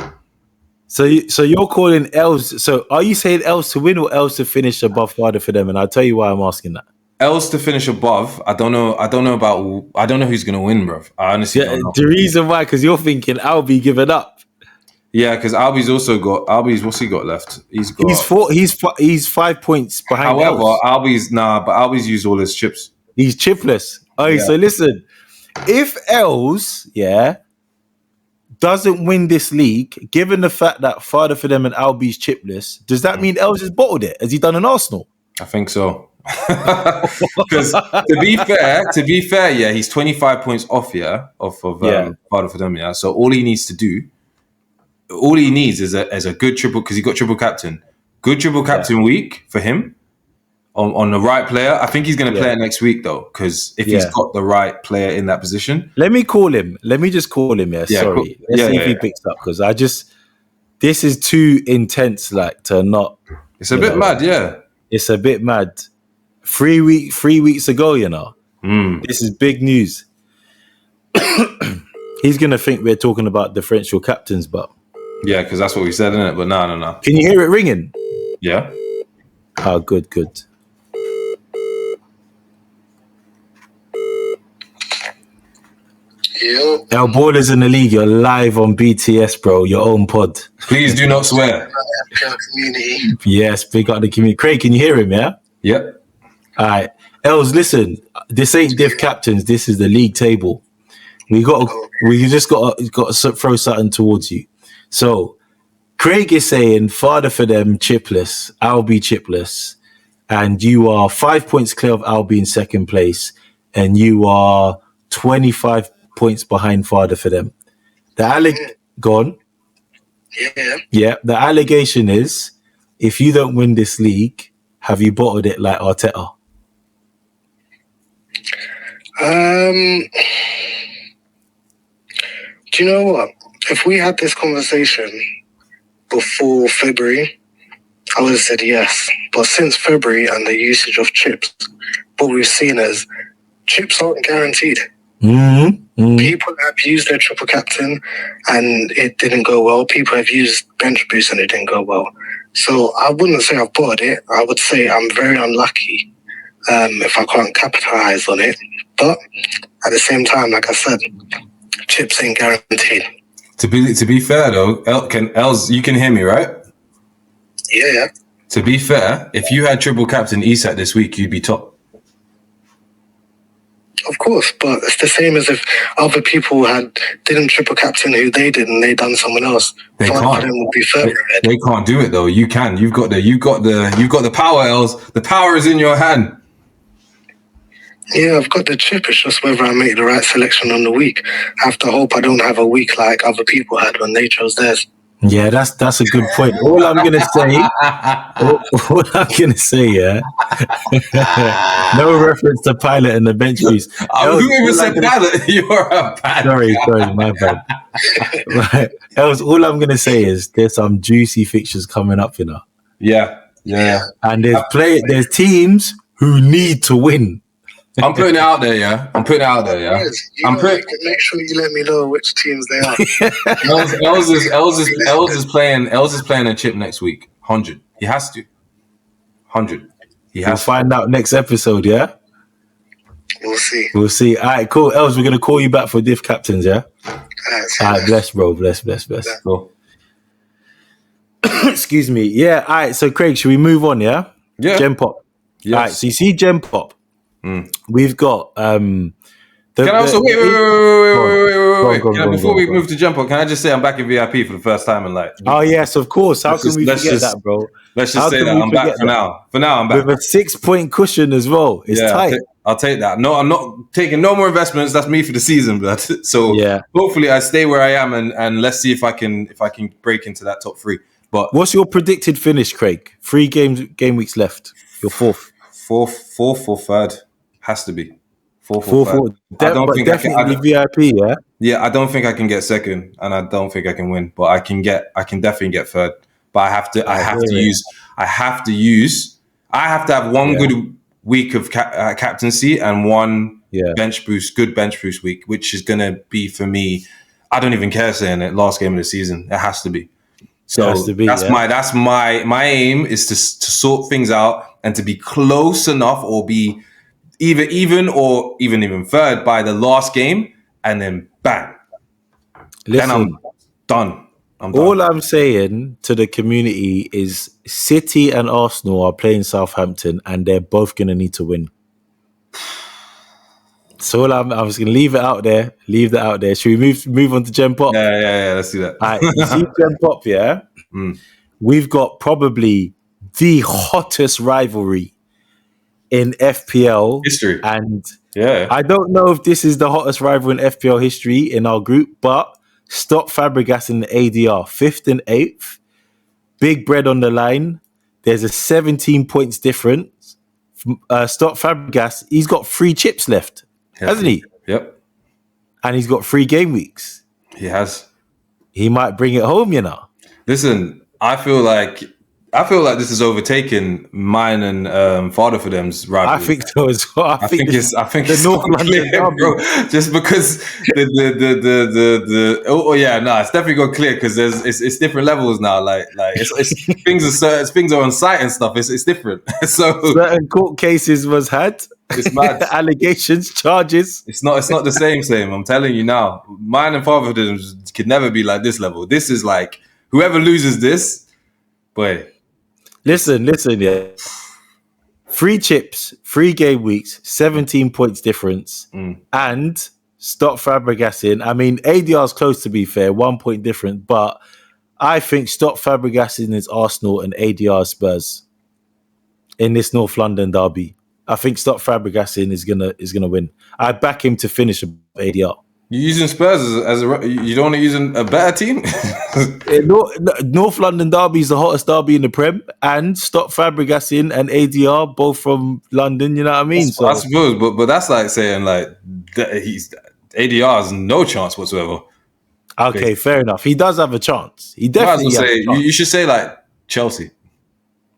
you're calling Ellz. So are you saying Ellz to win or Ellz to finish above Father for them? And I'll tell you why I'm asking that. Ellz to finish above. I don't know who's gonna win, bro. I honestly don't know. The reason why, because you're thinking Albie giving up. Yeah, because Albie's also got what's he got left? He's 5 points behind. However, Ellz. Albie's used all his chips. He's chipless. So listen. If Ellz, doesn't win this league, given the fact that Father for them and Albie's chipless, does that mean Ellz has bottled it? Has he done an Arsenal? I think so. Because to be fair, yeah, he's 25 points off of Father for them, yeah. So all he needs is a good triple, because he got triple captain. Good triple captain week for him. On the right player. I think he's going to play it next week, though, because if he's got the right player in that position. Let me call him. Let me just call him. Sorry. Cool. Let's see if he picks up, because this is too intense, to not. It's a bit mad, yeah. It's a bit mad. 3 weeks ago, this is big news. He's going to think we're talking about differential captains, but. Yeah, because that's what we said, isn't it? But no. Can you hear it ringing? Yeah. Oh, good. Our Borders in the League, you're live on BTS, bro. Your own pod. Please do not swear. Community. Yes, big up the community. Craig, can you hear him, yeah? Yep. All right. Ellz, listen, this ain't Diff Captains. This is the league table. We just got to throw something towards you. So, Craig is saying Father for them chipless, Albie chipless, and you are 5 points clear of Albie in second place, and you are 25 points behind Father for them. The Yeah. the allegation is if you don't win this league, have you bottled it like Arteta? Do you know what? If we had this conversation before February, I would have said yes. But since February and the usage of chips, what we've seen is chips aren't guaranteed. People have used their triple captain and it didn't go well. People have used bench boost and it didn't go well. So I wouldn't say I've bought it. I would say I'm very unlucky if I can't capitalize on it. But at the same time, like I said, chips ain't guaranteed. To be fair though, Ellz, you can hear me, right? Yeah. To be fair, if you had triple captain Isak this week, you'd be top. Of course, but it's the same as if other people didn't triple captain who they did and they done someone else. They One can't. of them would be further ahead. They can't do it though. You can. You've got the power, Ellz. The power is in your hand. Yeah, I've got the chip. It's just whether I make the right selection on the week. I have to hope I don't have a week like other people had when they chose theirs. Yeah, that's a good point. All I'm gonna say, yeah. No reference to Pilot and the bench boost. Who even said Pilot? You're a bad. Sorry, my bad. Right. Else, all I'm gonna say is there's some juicy fixtures coming up, you know. Yeah. And there's teams who need to win. I'm putting it out there, yeah. Make sure you let me know which teams they are. Ellz is playing a chip next week. 100. He has to. 100. We'll find out next episode, yeah? We'll see. All right, cool. Ellz, we're going to call you back for Diff Captains, yeah? All right, bless, bro. Bless. Cool. Excuse me. Yeah, all right. So, Craig, should we move on, yeah? Yeah. Gem Pop. Yes. All right, so you see Gem Pop. We've got... Wait. Before we move to Gem Pop, can I just say I'm back in VIP for the first time in like... Oh, yes, of course. How can we forget that, bro? Let's just say that I'm back for now. For now, I'm back. With a 6-point cushion as well. It's tight. I'll take that. No, I'm not taking no more investments. That's me for the season, blood. So hopefully I stay where I am and let's see if I can break into that top 3. But what's your predicted finish, Craig? 3 game weeks left. Your fourth or third. Has to be. Fourth. Definitely VIP, yeah? Yeah, I don't think I can get second and I don't think I can win, but I can definitely get third. But I have to have one good week of captaincy and one good bench boost week, which is going to be for me. I don't even care saying it. Last game of the season, it has to be. So that's my aim is to sort things out and to be close enough or be either even or even third by the last game, and then bang. Listen, then I'm done. All I'm saying to the community is City and Arsenal are playing Southampton and they're both going to need to win. So I was going to leave that out there. Should we move on to Gem Pop? Yeah. Let's do that. All right, you see Gem Pop, yeah? We've got probably the hottest rivalry in FPL history. And I don't know if this is the hottest rivalry in FPL history in our group, but Stop Fabregas in the ADR, 5th and 8th. Big bread on the line. There's a 17 points difference. Stop Fabregas, he's got 3 chips left, hasn't he? Yep. And he's got 3 game weeks. He has. He might bring it home, you know. Listen, I feel like this is overtaken mine and Father for them's rivalry. I think so as well. I think it's the North London bro. Just because it's definitely got clear because it's different levels now. Like it's things are on site and stuff. It's different. So certain court cases was had. It's mad. Allegations, charges. It's not the same. I'm telling you now. Mine and Father for them could never be like this level. This is like whoever loses this, boy. Listen, yeah. 3 chips, 3 game weeks, 17 points difference, and Stop Fabregas in. I mean, ADR's close to be fair, 1 point different, but I think Stop Fabregas in is Arsenal and ADR Spurs in this North London derby. I think Stop Fabregas in is gonna win. I back him to finish ADR. You're using Spurs you don't want to use a better team? North London derby is the hottest derby in the Prem, and Stock Fabregas and ADR both from London. You know what I mean? I suppose, but that's like saying like ADR has no chance whatsoever. Okay, fair enough. He does have a chance. He definitely has a chance. You should say like Chelsea.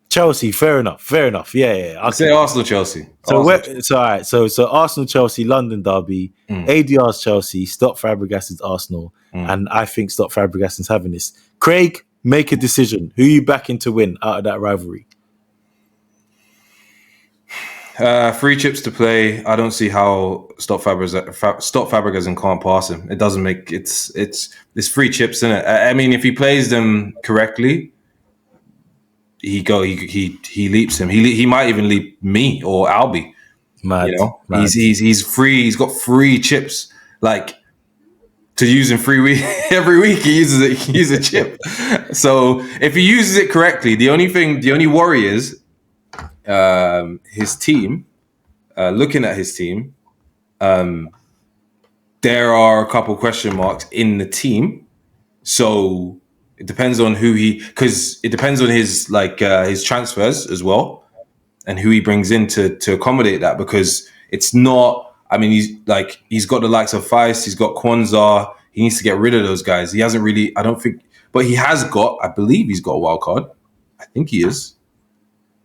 Chelsea, fair enough. Yeah. Okay. Say Arsenal, Chelsea. So all right. So Arsenal, Chelsea, London derby. ADR's Chelsea. Stock Fabregas is Arsenal, and I think Stock Fabregas is having this. Craig, make a decision. Who are you backing to win out of that rivalry? Free chips to play. I don't see how Stock Fabregas can't pass him. It doesn't make it's free chips, isn't it? I mean, if he plays them correctly, he leaps him. He might even leap me or Albie. Mad, you know, mad. He's free. He's got free chips. Like to use in every week he uses a chip. So if he uses it correctly, the only worry is his team. Looking at his team, there are a couple question marks in the team. So it depends on because it depends on his his transfers as well, and who he brings in to accommodate that. Because it's not. I mean, he's got the likes of Feist, he's got Kwanzaa. He needs to get rid of those guys. He hasn't really. I don't think, but he has got. I believe he's got a wild card. I think he is.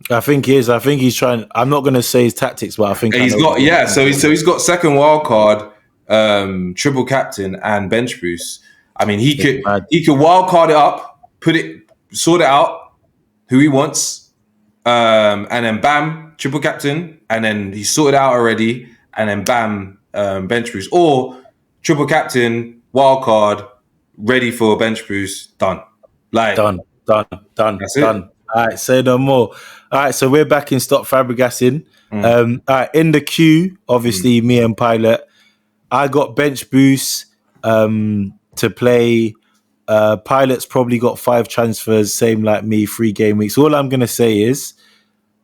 I think he is. I think he's trying. I'm not going to say his tactics, but I think he's got. Yeah, so he's got second wild card, triple captain, and bench boost. I mean, he could wild card it up, sort it out, who he wants, and then bam, triple captain, and then he's sorted out already, and then bam, bench boost, or triple captain, wild card, ready for bench boost, done. Done. That's done. It. All right, say no more. All right, so we're back in Stock Fabregas. All right, in the queue, obviously, me and Pilot. I got bench boost to play. Pilot's probably got 5 transfers, same like me, 3 game weeks. All I'm going to say is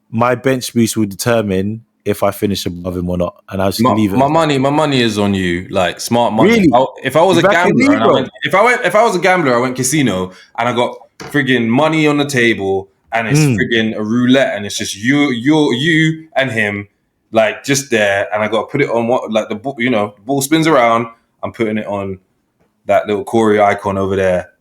my bench boost will determine if I finish above him or not, and I'll just leave it. My money is on you, like smart money. Really? If I was a gambler, if I was a gambler, I went casino and I got friggin' money on the table, and it's friggin' a roulette, and it's just you and him, like just there, and I got to put it on the ball spins around. I'm putting it on that little Corey icon over there.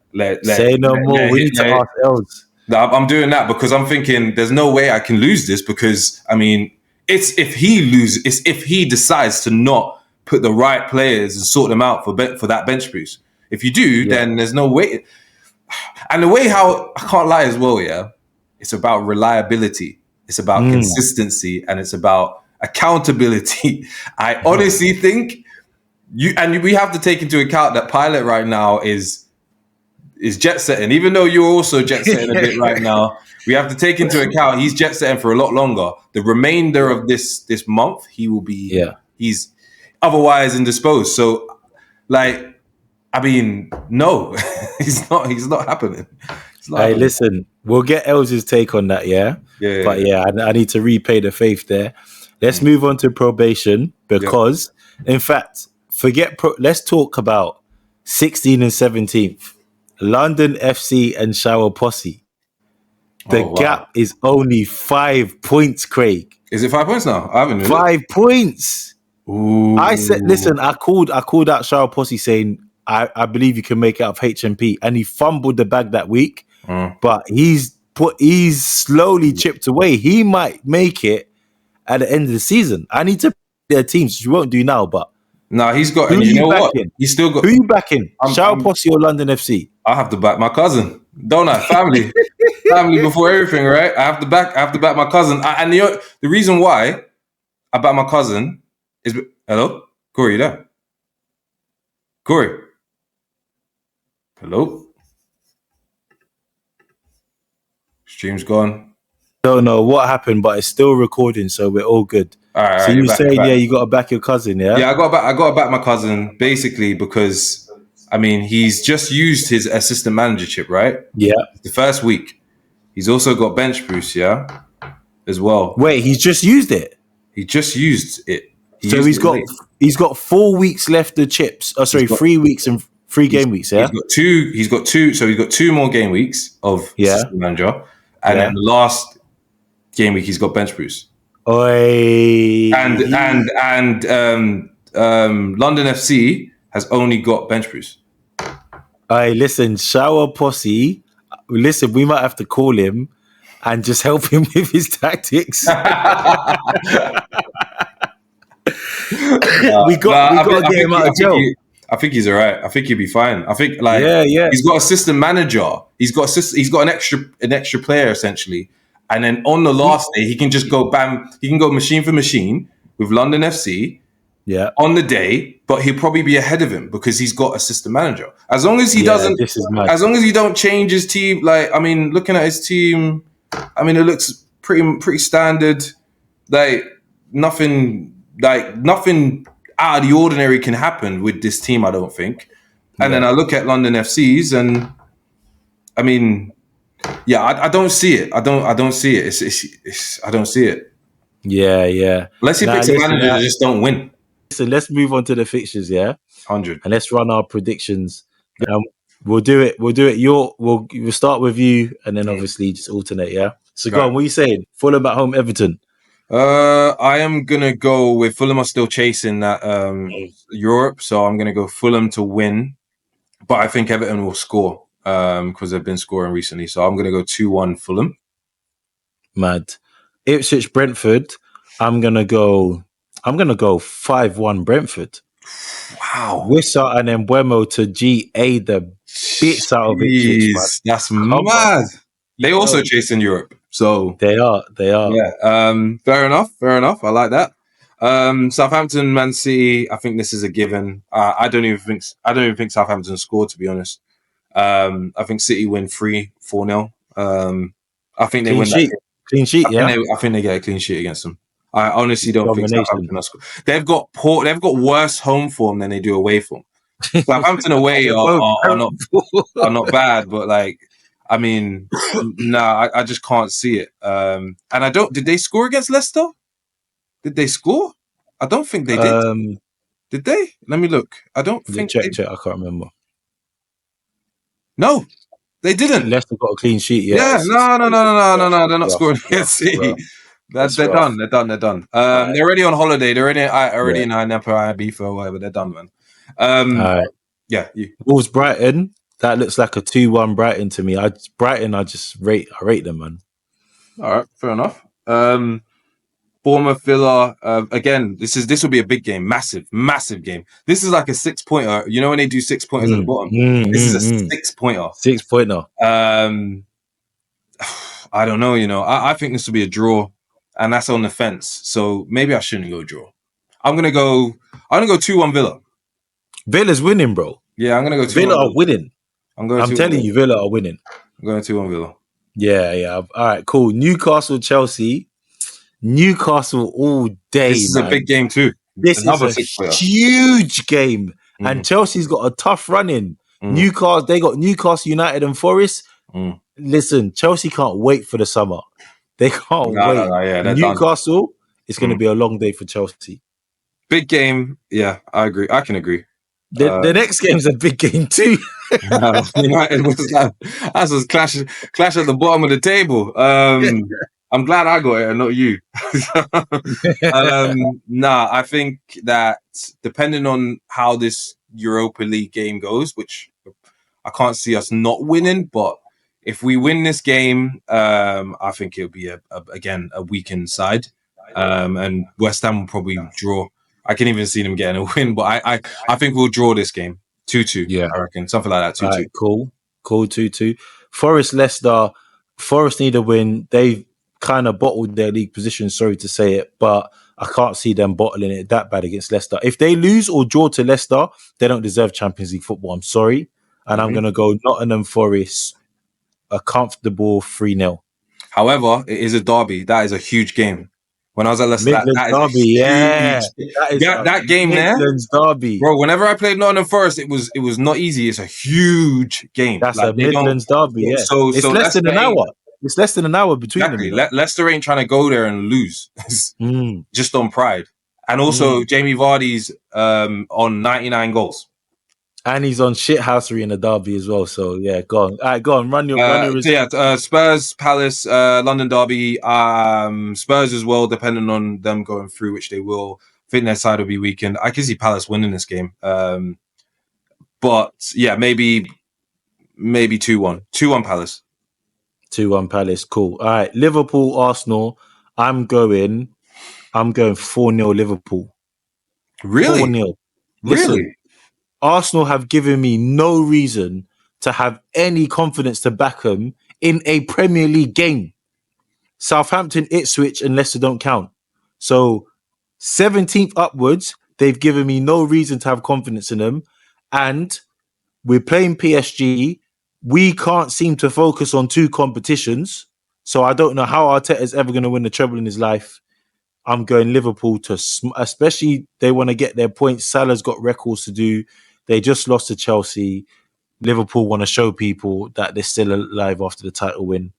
Say no more. We need to ask Ellz. I'm doing that because I'm thinking there's no way I can lose this, because I mean, it's if he decides to not put the right players and sort them out for that bench boost. If you do, then there's no way. And the way how I can't lie as well, it's about reliability, it's about consistency, and it's about accountability. I honestly think we have to take into account that Pilot right now is jet setting, even though you're also jet setting a bit right now. We have to take into account he's jet setting for a lot longer. The remainder of this month, he will be he's otherwise indisposed. So, I mean, no, he's not happening. Listen, we'll get Ellz's take on that, But I need to repay the faith there. Let's move on to probation, because, in fact, let's talk about 16th and 17th. London FC and Shower Posse. The gap is only 5 points, Craig. Is it 5 points now? I haven't really. 5 points. Ooh. I said, listen, I called out Shower Posse saying, I believe you can make it out of HMP, and he fumbled the bag that week, but he's slowly chipped away. He might make it at the end of the season. I need to their teams, which we won't do now, but no, he's got. And you know what? He's still got. Who you backing? Shower Posse or London FC? I have to back my cousin, don't I? Family before everything, right? I have to back my cousin. And the reason why I back my cousin is hello, Corey, you there? Corey, hello. Stream's gone. Don't know what happened, but it's still recording, so we're all good. All right, so you saying, you got to back your cousin, yeah? Yeah, I got to back my cousin, basically because, I mean, he's just used his assistant managership, right? Yeah. The first week. He's also got bench boost, as well. Wait, he's just used it? He just used it. So he's got 4 weeks left of chips. Oh, sorry, 3 weeks and 3 game weeks. Yeah, He's got two. So he's got 2 more game weeks of assistant manager, and then the last game week he's got bench boost. Oi. And London FC has only got bench boost. Hey, listen, Shower Posse. Listen, we might have to call him and just help him with his tactics. we got to get him out of jail. I think he's all right. I think he'll be fine. I think he's got assistant manager. He's got an extra player essentially. And then on the last day, he can just go bam. He can go machine for machine with London FC. Yeah. On the day, but he'll probably be ahead of him because he's got assistant manager. As long as he doesn't, as long as he don't change his team. Like, I mean, looking at his team, I mean, it looks pretty standard. Like nothing out of the ordinary can happen with this team, I don't think. And then I look at London FC's, and I mean, I don't see it. I don't see it. I don't see it. Yeah. Unless he picks a manager that just don't win. So let's move on to the fixtures, 100, and let's run our predictions. We'll do it. We'll start with you, and then obviously just alternate. Yeah. So go on. What are you saying? Fulham at home, Everton. I am gonna go with Fulham. Are still chasing that Europe, so I'm gonna go Fulham to win, but I think Everton will score because they've been scoring recently. So I'm gonna go 2-1 Fulham. Mad. Ipswich Brentford. I'm gonna go 5-1 Brentford. Wow. Wissa and then Buemo to GA the bits out of Ipswich. That's mad. They also chasing Europe. So they are. Yeah. Fair enough. I like that. Southampton, Man City. I think this is a given. I don't even think Southampton scored, to be honest. I think City win 3-4-0. I think they win clean sheet. I think they get a clean sheet against them. I honestly don't think Southampton score. They've got worse home form than they do away form. Southampton away are not bad, but like, I mean, I just can't see it. And I don't. Did they score against Leicester? Did they score? I don't think they did. Did they? Let me look. I don't think. Check. I can't remember. No, they didn't. Leicester got a clean sheet. Yeah. No. They're not scoring against City. They're done. They're already on holiday. They're already in Ibiza or whatever. They're done, man. All right. Yeah. Wolves Brighton. That looks like a 2-1 Brighton to me. I rate them, man. All right, fair enough. Bournemouth Villa. Again, this will be a big game, massive game. This is like a 6-pointer. You know when they do 6-pointers at the bottom. This is a 6-pointer. 6-pointer. I don't know. You know, I think this will be a draw, and that's on the fence. So maybe I shouldn't go draw. I'm gonna go 2-1 Villa. Villa's winning, bro. Yeah, I'm gonna go 2-1. Villa are winning. I'm telling you, Villa are winning. I'm going 2-1 Villa. Yeah. All right, cool. Newcastle, Chelsea. Newcastle all day. This is a big game too. This is a huge game, and Chelsea's got a tough run in. Newcastle, they got Newcastle United and Forest. Listen, Chelsea can't wait for the summer. They can't wait. Newcastle, it's going to be a long day for Chelsea. Big game. Yeah, I agree. I can agree. The next game's a big game too. United was that's a clash at the bottom of the table. I'm glad I got it and not you. I think that depending on how this Europa League game goes, which I can't see us not winning, but if we win this game, I think it'll be a weakened side, and West Ham will probably draw. I can even see them getting a win, but I think we'll draw this game 2-2. Yeah, I reckon something like that. 2-2. Right, cool 2-2. Forest Leicester. Forest need a win. They've kind of bottled their league position. Sorry to say it, but I can't see them bottling it that bad against Leicester. If they lose or draw to Leicester, they don't deserve Champions League football. I'm sorry, and I'm going to go Nottingham Forest, a comfortable 3-0. However, it is a derby. That is a huge game. When I was at Leicester, that game Midlands there, derby, bro. Whenever I played Nottingham Forest, it was not easy. It's a huge game. That's a Midlands derby. Yeah, so it's less than an hour. It's less than an hour between them. Leicester ain't trying to go there and lose, just on pride. And also Jamie Vardy's on 99 goals. And he's on shithousery in the derby as well. So yeah, go on. All right, go on. Run your results. Spurs, Palace, London derby, Spurs as well, depending on them going through, which they will. I think their side will be weakened. I can see Palace winning this game. But yeah, maybe 2-1. 2-1 Palace. 2-1 Palace. Cool. All right. Liverpool, Arsenal. I'm going 4-0 Liverpool. Really? 4-0. Really? Listen, Arsenal have given me no reason to have any confidence to back them in a Premier League game. Southampton, Ipswich, and Leicester don't count. So 17th upwards, they've given me no reason to have confidence in them. And we're playing PSG. We can't seem to focus on two competitions. So I don't know how Arteta's ever going to win the treble in his life. I'm going Liverpool especially they want to get their points. Salah's got records to do. They just lost to Chelsea. Liverpool want to show people that they're still alive after the title win.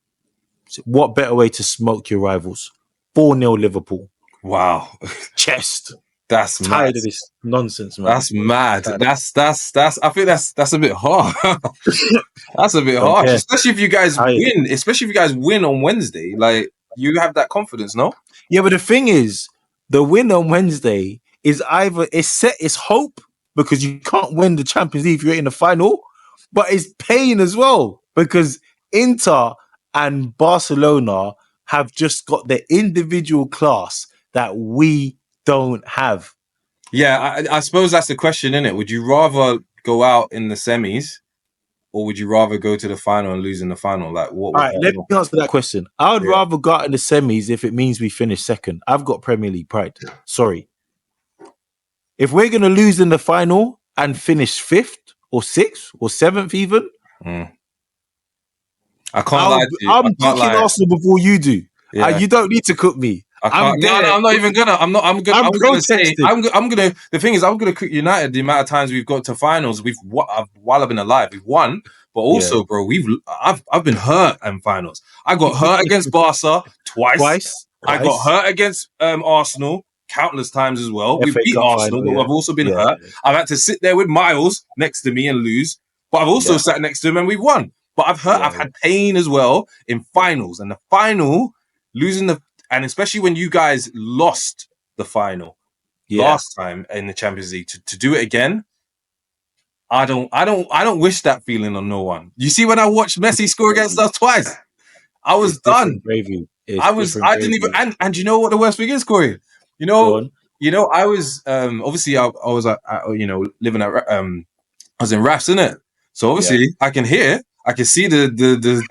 So what better way to smoke your rivals? 4-0 Liverpool. Wow. Chest. That's tired mad. of this nonsense, man. That's mad. That's I think that's a bit hard. That's a bit harsh. Especially if you guys win. Especially if you guys win on Wednesday. Like, you have that confidence, no? Yeah, but the thing is, the win on Wednesday is either it's hope because you can't win the Champions League if you're in the final, but it's pain as well because Inter and Barcelona have just got the individual class that we don't have. Yeah, I suppose that's the question, isn't it? Would you rather go out in the semis, or would you rather go to the final and lose in the final? Like, what? All right, let me answer that question. I would rather go out in the semis if it means we finish second. I've got Premier League pride. Sorry. If we're going to lose in the final and finish 5th or 6th or 7th even, I can't lie to you. I'm cooking Arsenal before you do. Yeah. You don't need to cook me. I'm not even gonna. I'm gonna. The thing is, I'm gonna cook United. The amount of times we've got to finals, while I've been alive, we've won. But also, bro, I've been hurt in finals. I got hurt against Barca twice. I got hurt against Arsenal countless times as well. We beat Arsenal, but I've also been hurt. I've had to sit there with Miles next to me and lose. But I've also sat next to him and we've won. But I've hurt. I've had pain as well in finals, and the final losing and especially when you guys lost the final last time in the Champions League, to do it again, I don't wish that feeling on no one. You see, when I watched Messi score against us twice, I was done. I didn't even. And you know what the worst thing is, Corey? You know, I was obviously I was living at I was in Rafs, innit? So obviously I can see the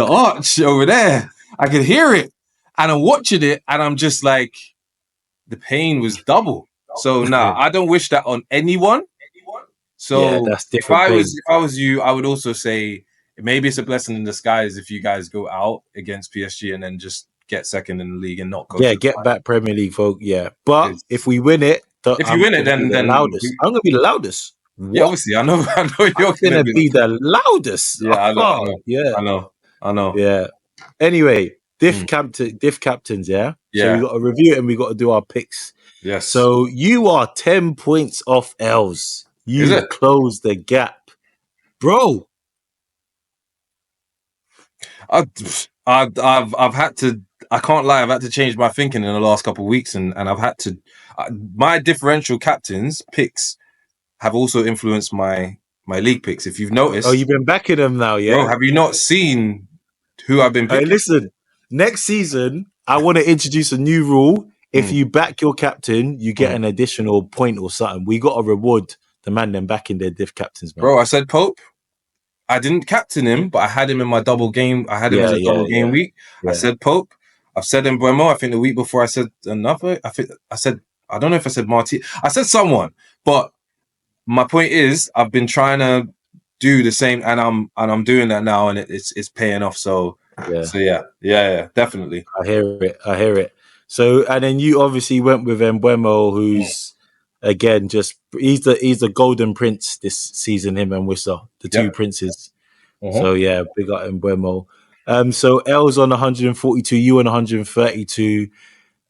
arch over there. I could hear it, and I'm watching it, and I'm just like, the pain was double. So I don't wish that on anyone. So that's if I was you, I would also say maybe it's a blessing in disguise if you guys go out against PSG and then just get second in the league and not go. Yeah, get back Premier League, folk. Yeah, but if we win it, then loudest. I'm gonna be the loudest. Yeah, obviously, I know you're gonna be the loudest. Yeah, I know. Yeah. Anyway, Diff Captains, yeah? So we got to review it and we got to do our picks. Yes. So you are 10 points off Ellz. You close the gap. Bro. I've had to, I can't lie, I've had to change my thinking in the last couple of weeks, and I've had to, my differential captains picks have also influenced my league picks. If you've noticed. Oh, you've been backing them now, yeah? Bro, have you not seen who I've been picking? Hey, listen, next season, I want to introduce a new rule. If you back your captain, you get an additional point or something. We got to reward the man then backing their diff captains, man. Bro, I said Pope. I didn't captain him, but I had him in my double game. I had him as a double game week. Yeah. I said Pope. I've said Mbeumo. I think the week before I said another. I don't know if I said Marti. I said someone, but my point is I've been trying to do the same, and I'm doing that now, and it's paying off. So yeah, definitely. I hear it. So, and then you obviously went with Mbeumo, who's again he's the golden prince this season. Him and Wissa, the two princes. So yeah, big up Mbeumo. So Ellz on 142, you on 132.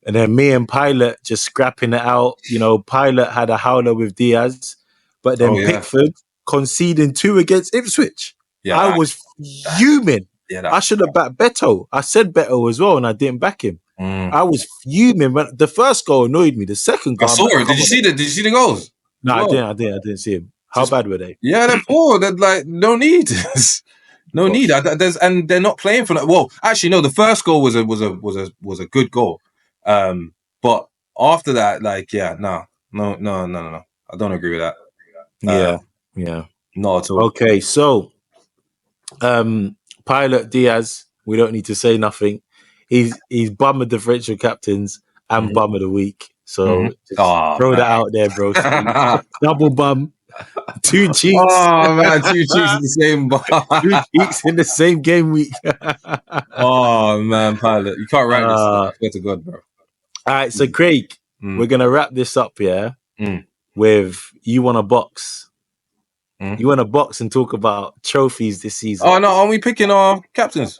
And then me and Pilot just scrapping it out. You know, Pilot had a howler with Diaz, but then Pickford conceding 2 against Ipswich. Yeah, I was fuming. Yeah, I should have backed Beto. I said Beto as well, and I didn't back him. I was fuming. When the first goal annoyed me. The second goal, I saw it. Did you see the goals? No, I didn't see him. How bad were they? Yeah, they're poor. They're like no need. No need. And they're not playing for that. Well, actually, no. The first goal was a good goal. But after that, like, no. I don't agree with that. Yeah. Not at all. Okay, so Pilot Diaz, we don't need to say nothing. He's bum of differential captains and bum of the week. So just throw that out there, bro. Double bum, 2 cheeks. Oh man, 2 cheeks in the same bar. 2 cheeks in the same game week. Oh man, Pilot, you can't write this. I swear to God, bro. All right, so Craig, we're gonna wrap this up, with you want a box. You want to box and talk about trophies this season? Oh no, aren't we picking our captains?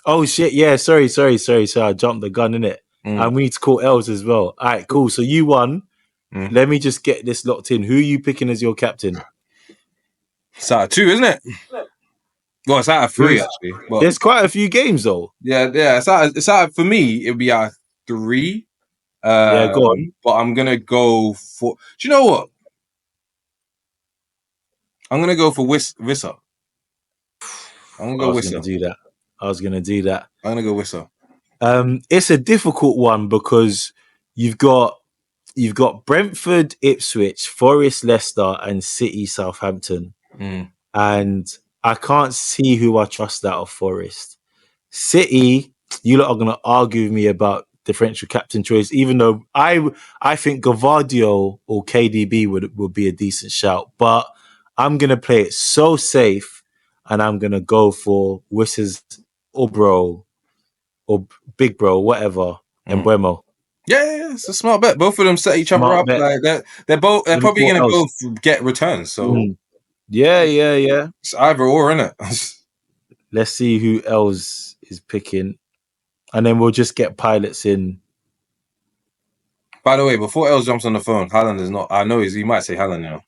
Oh shit! Yeah, sorry. I jumped the gun, innit? And we need to call Ellz as well. All right, cool. So you won. Let me just get this locked in. Who are you picking as your captain? It's out of 2, isn't it? Well, it's out of 3 actually. But there's quite a few games though. Yeah. It's out for me. It'll be out of 3. Go on. But I'm gonna go for. Do you know what? I'm gonna go for Wissa. I was gonna do that. I'm gonna go Wissa. It's a difficult one because you've got Brentford, Ipswich, Forest, Leicester, and City, Southampton. And I can't see who I trust out of Forest. City, you lot are gonna argue with me about differential captain choice, even though I think Gavardio or KDB would be a decent shout, but I'm going to play it so safe, and I'm going to go for Wissa's or bro, or big bro, whatever, and Buemo. Yeah, it's a smart bet. Both of them set each other up. Like they're probably going to both get returns. So yeah. It's either or, innit? Let's see who else is picking, and then we'll just get pilots in. By the way, before Ellz jumps on the phone, Haaland is not. I know he might say Haaland now.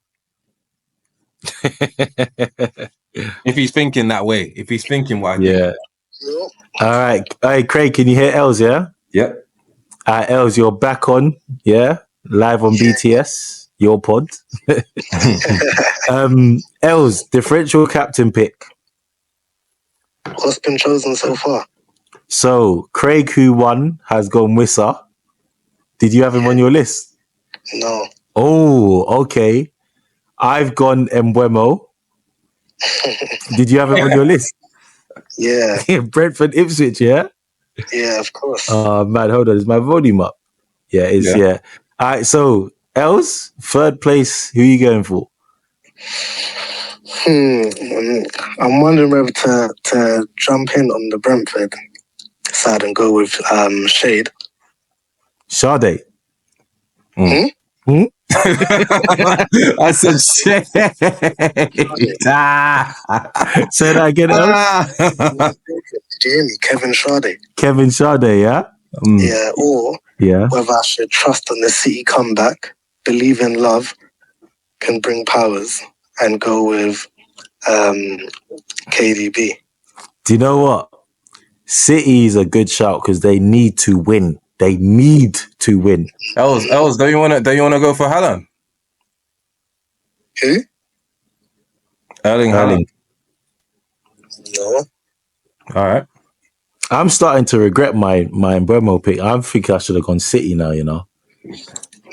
If he's thinking that way, if he's thinking what I think. All right. Hey, Craig, can you hear Ellz, yeah? Yep. Ellz, you're back on, yeah? Live on BTS, your pod. Ellz, differential captain pick. What's been chosen so far? So, Craig, who won, has gone Wissa. Did you have him on your list? No. Oh, okay. I've gone Mbeumo. Did you have him on your list? Yeah. Brentford, Ipswich, yeah? Yeah, of course. Man, hold on. Is my volume up? Yeah, yeah. All right, so, Ellz, third place, who are you going for? I'm wondering whether to jump in on the Brentford side and go with Shade. Sade. I said shit. Say that again, Ellz. Do you hear me? Kevin Sade, yeah? Yeah, or whether I should trust on the City comeback, believe in love, can bring powers, and go with KDB. Do you know what? City is a good shout because they need to win. They need to win. Ellz, don't you want to go for Haaland? Who? Erling Haaland. No. All right. I'm starting to regret my Mbeumo pick. I think I should have gone City now, you know.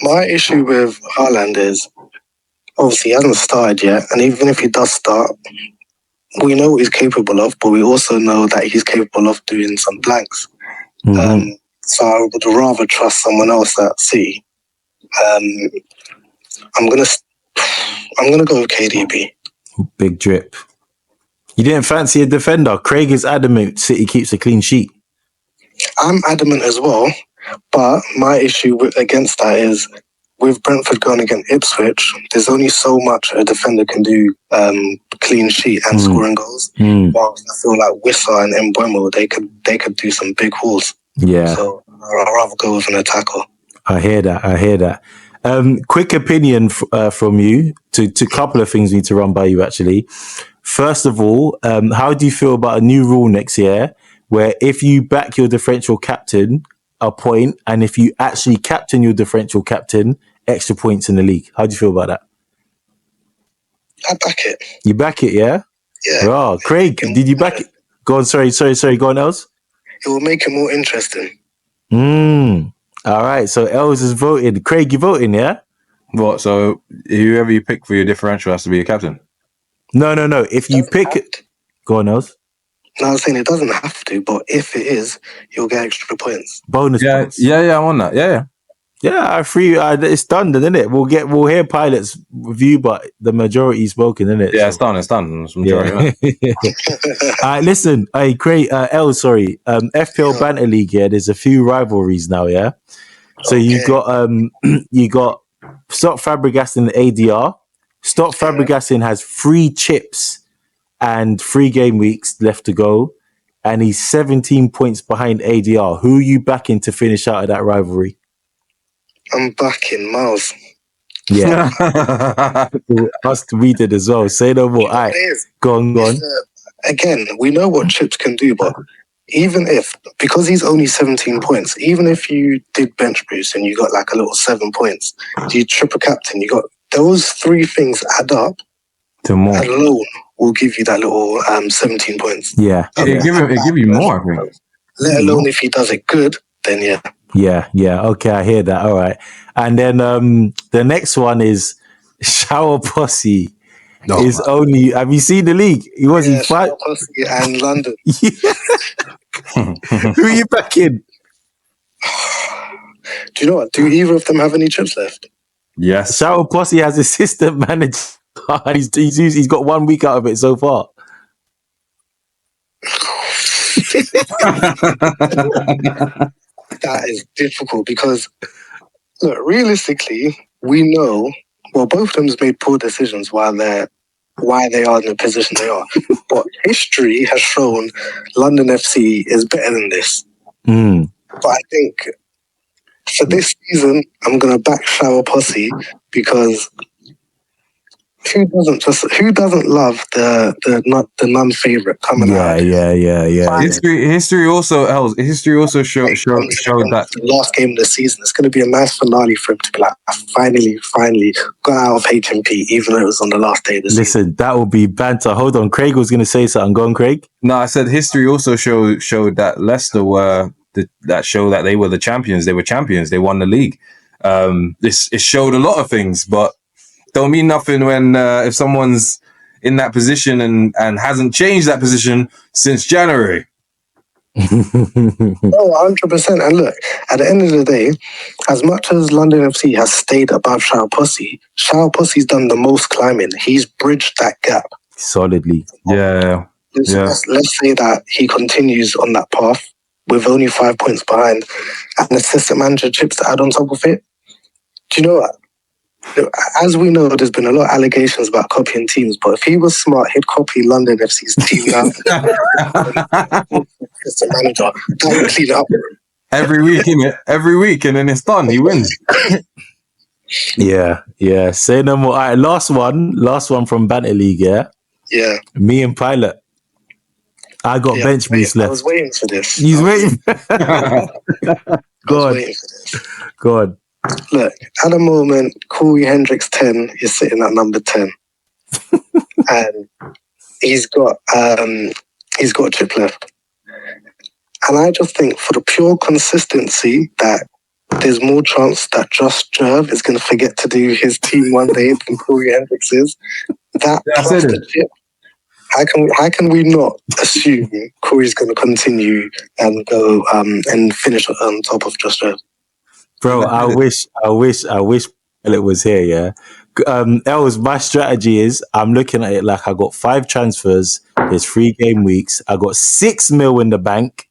My issue with Haaland is, obviously, he hasn't started yet. And even if he does start, we know what he's capable of, but we also know that he's capable of doing some blanks. So I would rather trust someone else at City. I'm gonna go with KDB. Big drip. You didn't fancy a defender. Craig is adamant City keeps a clean sheet. I'm adamant as well, but my issue against that is with Brentford going against Ipswich, there's only so much a defender can do clean sheet and scoring goals. Whilst I feel like Wissa and Mbeumo, they could do some big hauls. Yeah. So I'd rather go with an attacker. I hear that. Quick opinion from you to couple of things we need to run by you actually. First of all, how do you feel about a new rule next year where if you back your differential captain, a point, and if you actually captain your differential captain, extra points in the league? How do you feel about that? I back it. You back it, yeah? Yeah. Oh, Craig, did you back it? Go on, sorry. Go on, Ellz. It will make it more interesting. All right, so Ellz is voting. Craig, you voting, yeah? What? So whoever you pick for your differential has to be a captain? No. If you pick it... Go on, Ellz. No, I was saying it doesn't have to, but if it is, you'll get extra points. Bonus points. Yeah, I'm on that. Yeah. Yeah, it's done, then, isn't it? We'll hear Pilot's review, but the majority's spoken, isn't it? Yeah, so. It's done. It's majority. Listen, hey, Craig, sorry. FPL Banter League, yeah, there's a few rivalries now, yeah? So you got Stop Fabregas in the ADR. Stop Fabregas has 3 chips and 3 game weeks left to go, and he's 17 points behind ADR. Who are you backing to finish out of that rivalry? I'm backing Miles. Yeah. Us we did as well. Say no more. All right. Go on. Again, we know what chips can do, but even if, because he's only 17 points, even if you did bench boost and you got like a little 7 points, you triple captain, you got those 3 things add up to more. Alone will give you that little 17 points. Yeah. It give you more, I think. Let alone if he does it good, then yeah. Yeah. Okay, I hear that. All right. And then the next one is Shower Posse. Is only. Have you seen the league? He was in 5 Shower Posse and London. Who are you backing? Do you know what? Do either of them have any chips left? Yes. Shower Posse has assistant manager. He's got 1 week out of it so far. That is difficult because, look, realistically, we know, well, both of them's made poor decisions why they are in the position they are. But history has shown London FC is better than this. But I think for this season, I'm going to back Shower Posse because who doesn't love the non-favorite coming out? Yeah. History also showed that the last game of the season. It's going to be a nice finale for him to be like, I finally got out of HMP, even though it was on the last day of the season. Listen, that will be banter. Hold on, Craig was going to say something. Go on, Craig. No, I said history also showed that Leicester were that show that they were the champions. They were champions. They won the league. It showed a lot of things, but don't mean nothing when if someone's in that position and hasn't changed that position since January. No, 100%. And look, at the end of the day, as much as London FC has stayed above Shower Posse's done the most climbing. He's bridged that gap solidly. Yeah. Let's say that he continues on that path with only 5 points behind and assistant manager chips to add on top of it. Do you know what? As we know, there's been a lot of allegations about copying teams, but if he was smart, he'd copy London FC's team now. Assistant manager, that would clean it up. Every week, and then it's done. He wins. Yeah. Say no more. All right, last one from Banter League. Yeah. Me and Pilot. I got bench boost left. I was waiting for this. He's waiting. Go on. Look, at the moment, Corey Hendricks 10 is sitting at number 10. And he's got a chip left. And I just think for the pure consistency that there's more chance that Josh Jerv is going to forget to do his team one day than Corey Hendricks is. That plus the chip. How can we not assume Corey's going to continue and go and finish on top of Josh Jerv? Bro, I wish it was here, yeah. Ellz, my strategy is I'm looking at it like I got 5 transfers, there's 3 game weeks, I got 6 mil in the bank.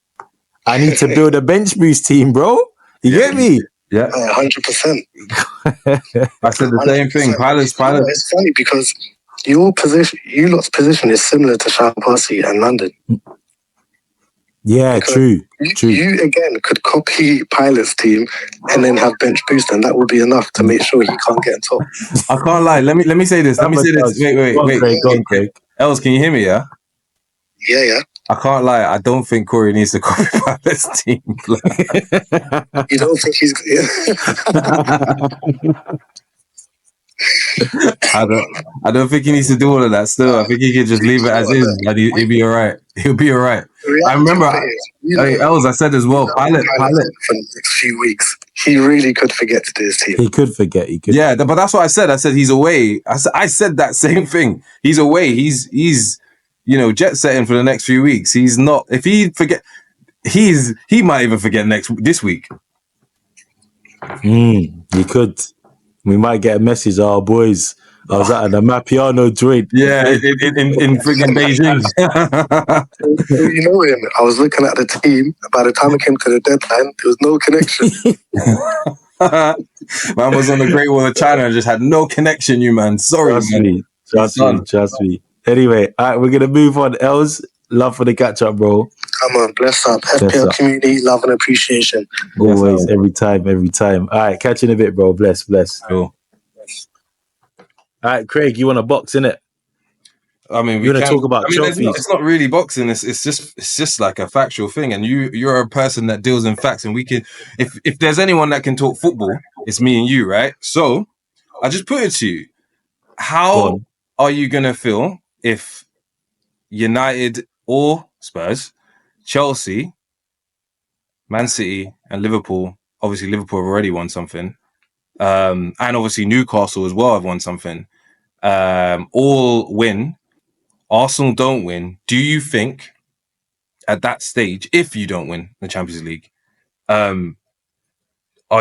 I need to build a bench boost team, bro. You get me? Yeah. 100%. I said the same thing. Pilot. It's funny because you lot's position is similar to Shower Posse and London. Yeah, Because true. You again could copy Pilot's team and then have bench boost, and that will be enough to make sure he can't get on top. I can't lie. Let me say this. Let me say this. Wait. Go on, Craig. Ellz, can you hear me? Yeah. Yeah. I can't lie. I don't think Corey needs to copy Pilot's team. You don't think he's? I don't think he needs to do all of that. Still, I think he can just leave it as is, and he'll be all right. He'll be all right. I remember, Ellz, I said as well. Pilot for the next few weeks, he really could forget to do his team. He could forget. Yeah, but that's what I said. I said he's away. I said that same thing. He's away. He's jet setting for the next few weeks. He's not. If he forget, he might even forget this week. He could. We might get a message. Oh, boys, I was at an Amapiano joint. Yeah, in friggin' Beijing. You know him. I was looking at the team. By the time it came to the deadline, there was no connection. Man was on the Great Wall of China and just had no connection. You man, sorry. Trust me. Anyway, all right, we're gonna move on. Ellz, love for the catch up, bro. Come on, bless up. FPL community, love and appreciation. Always, every time. All right, catch you in a bit, bro. Bless. Cool. All right, Craig, you want to box in it? I mean, we're going to talk about trophies. It's not really boxing. It's just like a factual thing. And you're a person that deals in facts. And we can, if there's anyone that can talk football, it's me and you, right? So I just put it to you: how are you going to feel if United or Spurs, Chelsea, Man City, and Liverpool? Obviously, Liverpool have already won something, and obviously Newcastle as well have won something. All win. Arsenal don't win. Do you think at that stage, if you don't win the Champions League, are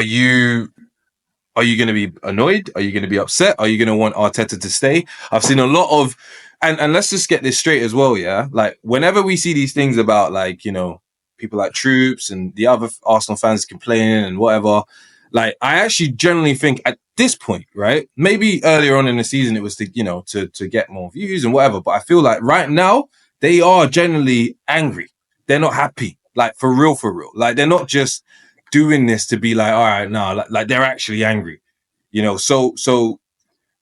you going to be annoyed? Are you going to be upset? Are you going to want Arteta to stay? I've seen a lot of, and let's just get this straight as well, yeah? Like, whenever we see these things about, like, people like Troops and the other Arsenal fans complaining and whatever, like, I actually generally think at this point, right? Maybe earlier on in the season it was to get more views and whatever, but I feel like right now they are generally angry. They're not happy, like for real. Like, they're not just doing this to be like, all right, no, like they're actually angry, So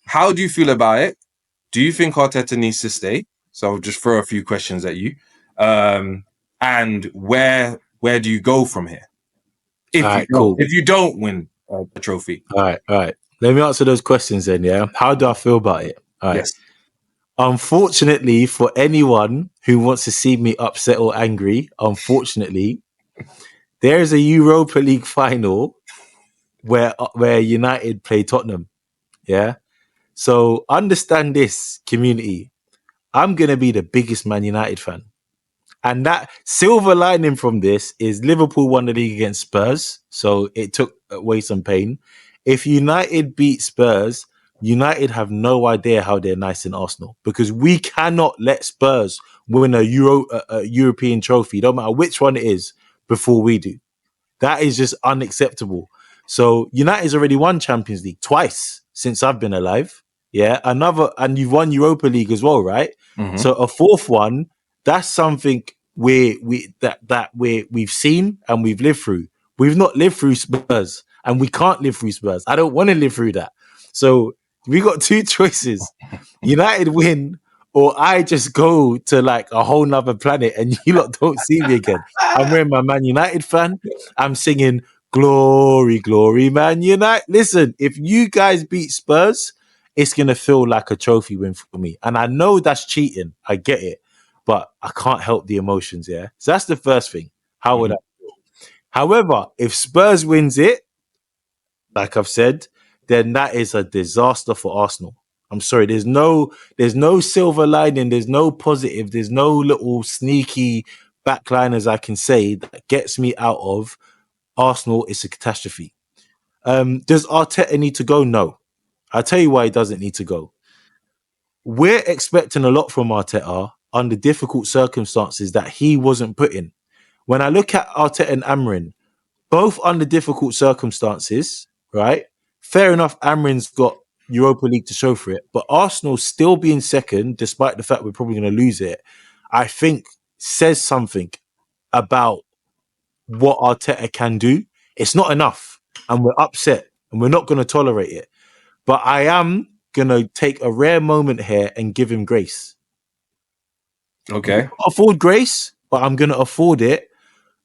how do you feel about it? Do you think Arteta needs to stay? So I'll just throw a few questions at you. And where do you go from here? If you don't win a trophy. All right. Let me answer those questions then, yeah? How do I feel about it? All right. Yes. Unfortunately, for anyone who wants to see me upset or angry, there is a Europa League final where United play Tottenham, yeah? So understand this, community. I'm going to be the biggest Man United fan. And that silver lining from this is Liverpool won the league against Spurs, so it took away some pain. If United beat Spurs, United have no idea how they're nice in Arsenal, because we cannot let Spurs win a European trophy, no matter which one it is, before we do. That is just unacceptable. So United's already won Champions League twice since I've been alive. Yeah, and you've won Europa League as well, right? Mm-hmm. So a fourth one. That's something we've seen and we've lived through. We've not lived through Spurs, and we can't live through Spurs. I don't want to live through that. So we got two choices: United win, or I just go to like a whole nother planet and you lot don't see me again. I'm wearing my Man United fan. I'm singing "Glory, Glory, Man United." Listen, if you guys beat Spurs, it's gonna feel like a trophy win for me, and I know that's cheating. I get it. But I can't help the emotions, yeah? So that's the first thing. How would I feel? However, if Spurs wins it, like I've said, then that is a disaster for Arsenal. I'm sorry, there's no silver lining, there's no positive, there's no little sneaky backliners I can say that gets me out of Arsenal. It's a catastrophe. Does Arteta need to go? No. I'll tell you why he doesn't need to go. We're expecting a lot from Arteta under difficult circumstances that he wasn't put in. When I look at Arteta and Amrin, both under difficult circumstances, right? Fair enough, Amrin's got Europa League to show for it, but Arsenal still being second, despite the fact we're probably going to lose it, I think says something about what Arteta can do. It's not enough, and we're upset, and we're not going to tolerate it. But I am going to take a rare moment here and give him grace. Okay. Afford grace, but I'm going to afford it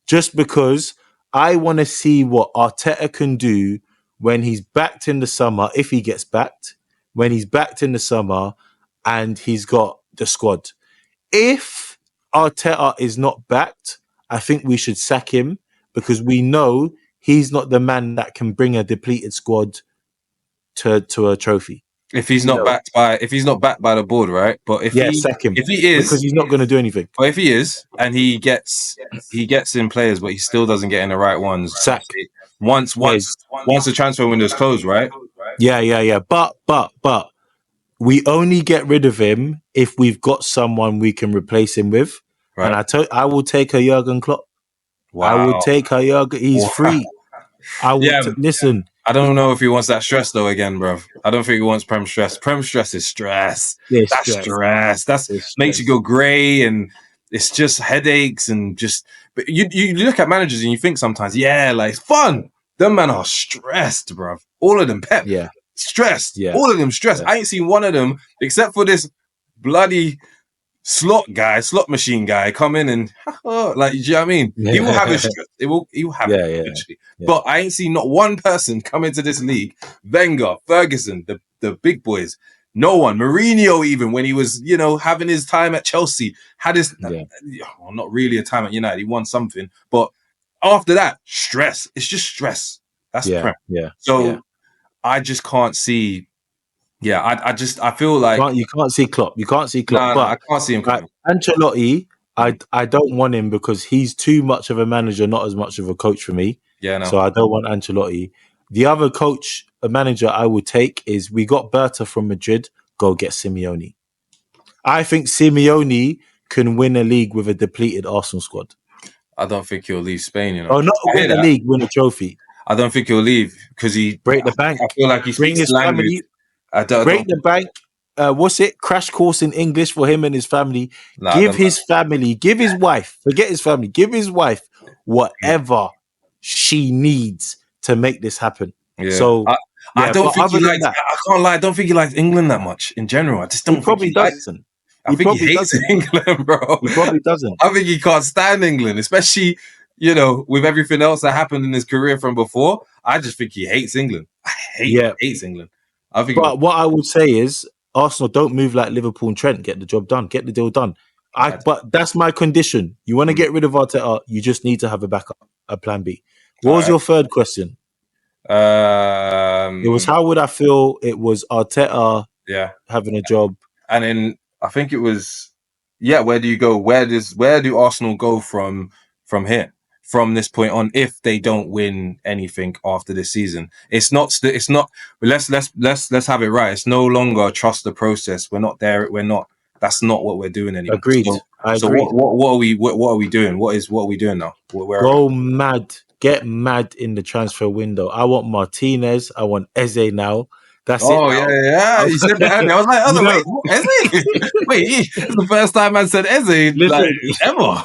just because I want to see what Arteta can do when he's backed in the summer, if he gets backed, when he's backed in the summer and he's got the squad. If Arteta is not backed, I think we should sack him because we know he's not the man that can bring a depleted squad to a trophy. If he's not backed by the board, right? But if sack him. if he is, because he's not going to do anything. But if he is, and he gets in players, but he still doesn't get in the right ones. Sack. Once the transfer window's closed, right? Yeah. But we only get rid of him if we've got someone we can replace him with. Right. And I will take a Jurgen Klopp. Wow. I will take a Jurgen. He's free. I will listen. I don't know if he wants that stress though again, bro. I don't think he wants Prem stress. Prem stress is stress. It's That's stress. That's makes you go grey, and it's just headaches and just. But you look at managers and you think sometimes, like it's fun. Them men are stressed, bro. All of them, Pep. Yeah. Stressed. Yeah. All of them stressed. Yeah. I ain't seen one of them except for this bloody slot machine guy come in and like, do you know what I mean? He will have his stress. He will have it eventually. Yeah. But I ain't seen not one person come into this league. Wenger, Ferguson, the big boys. No one. Mourinho, even when he was, having his time at Chelsea, had his well, not really a time at United. He won something, but after that, stress. It's just stress. That's Prem. Yeah. So I just can't see. Yeah, I feel like you can't see Klopp. You can't see Klopp. No, I can't see him. Like, Ancelotti, I don't want him because he's too much of a manager, not as much of a coach for me. Yeah, no. So I don't want Ancelotti. The other manager I would take is we got Berta from Madrid. Go get Simeone. I think Simeone can win a league with a depleted Arsenal squad. I don't think he'll leave Spain. Oh, not win a league, win a trophy. I don't think he'll leave because he break the bank. I feel like he speaks his language. Break the bank. What's it? Crash course in English for him and his family. Give his wife, forget his family, give his wife whatever she needs to make this happen. Yeah. So I don't think he likes. I can't lie. I don't think he likes England that much in general. I just don't. He probably doesn't. I think he hates England, bro. He probably doesn't. I think he can't stand England, especially with everything else that happened in his career from before. I just think he hates England. He hates England. I think. But what I would say is, Arsenal don't move like Liverpool and Trent. Get the job done. Get the deal done. But that's my condition. You want to get rid of Arteta, you just need to have a backup, a plan B. What was your third question? It was how would I feel? It was Arteta having a job. And then I think it was where do you go? Where do Arsenal go from here? From this point on, if they don't win anything after this season, it's not. Let's have it right. It's no longer trust the process. We're not there. We're not. That's not what we're doing anymore. Agreed. So what are we doing? What are we doing now? Go mad. Get mad in the transfer window. I want Martinez. I want Eze now. That's it. Oh yeah. You said that. I was like, Eze? Wait, it's the first time I said Eze ever.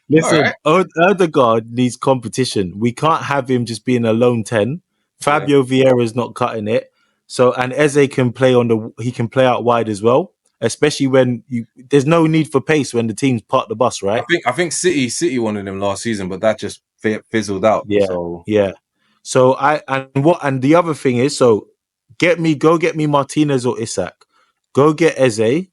Listen, Odegaard needs competition. We can't have him just being a lone 10. Fabio Vieira's not cutting it. So, and Eze can play he can play out wide as well. Especially when there's no need for pace when the team's part the bus, right? I think City wanted him last season, but that just fizzled out. Yeah. So and the other thing is, go get me Martinez or Isak. Go get Eze.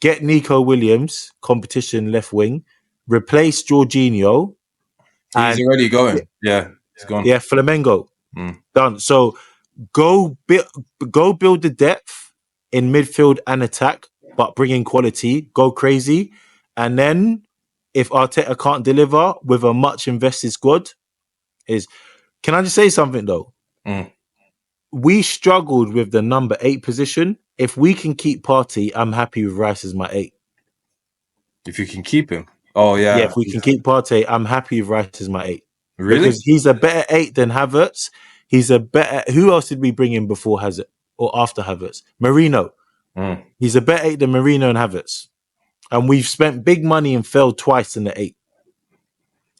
Get Nico Williams, competition left wing. Replace Jorginho. He's already going. Yeah, he's gone. Yeah, Flamengo. Done. So go build the depth in midfield and attack, but bring in quality. Go crazy. And then if Arteta can't deliver with a much invested squad, can I just say something though? We struggled with the number 8 position. If we can keep Partey, I'm happy with Rice as my 8. If you can keep him. Oh, yeah. Yeah, if we can keep Partey, I'm happy with Rice as my 8. Really? Because he's a better 8 than Havertz. Who else did we bring in before Havertz or after Havertz? Marino. He's a better 8 than Marino and Havertz. And we've spent big money and failed twice in the 8.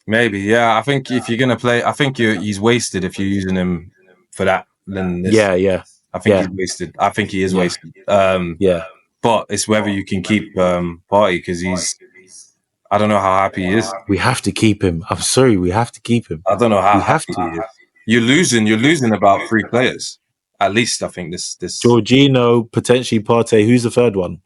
Maybe, yeah. I think if you're gonna play, I think he's wasted if you're using him for that. Then Yeah. I think he's wasted. I think he is wasted. Yeah. But it's whether you can keep Party because I don't know how happy he is. We have to keep him. I'm sorry, we have to keep him. I don't know how We have happy to. he is. You're losing about 3 players. At least I think this Jorginho, potentially Partey. Who's the third one?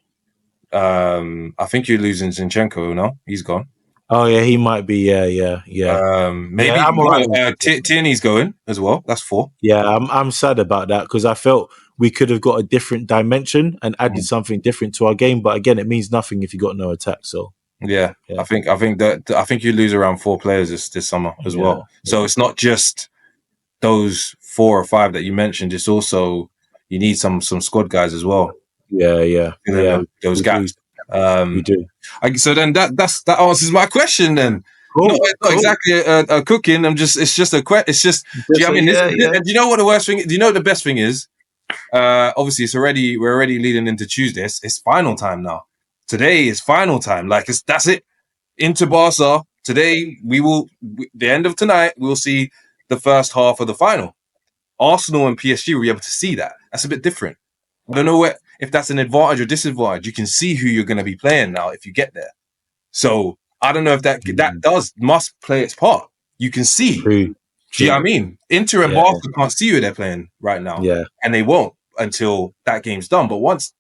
I think you're losing Zinchenko, no? He's gone. Oh yeah, he might be. Yeah. Maybe I'm alright. Tierney's going as well. That's 4. Yeah, I'm sad about that because I felt we could have got a different dimension and added something different to our game. But again, it means nothing if you got no attack. So yeah. I think you lose around 4 players this summer as well. So it's not just those 4 or 5 that you mentioned. It's also you need some squad guys as well. Yeah. Those gaps. We do. So then that answers my question then. Cool, not exactly a cooking. It's just a question. It's just. Do you know what I mean? Do you know what the worst thing? Do you know what the best thing is? Obviously, we're already leading into Tuesday. It's final time now. Today is final time. Like that's it. Into Barca today. The end of tonight. We'll see the first half of the final. Arsenal and PSG will be able to see that. That's a bit different. I don't know if that's an advantage or disadvantage. You can see who you're going to be playing now if you get there. So I don't know if that must play its part. You can see. True. Do you know what I mean? Inter and Barca can't see who they're playing right now. Yeah. And they won't until that game's done. But once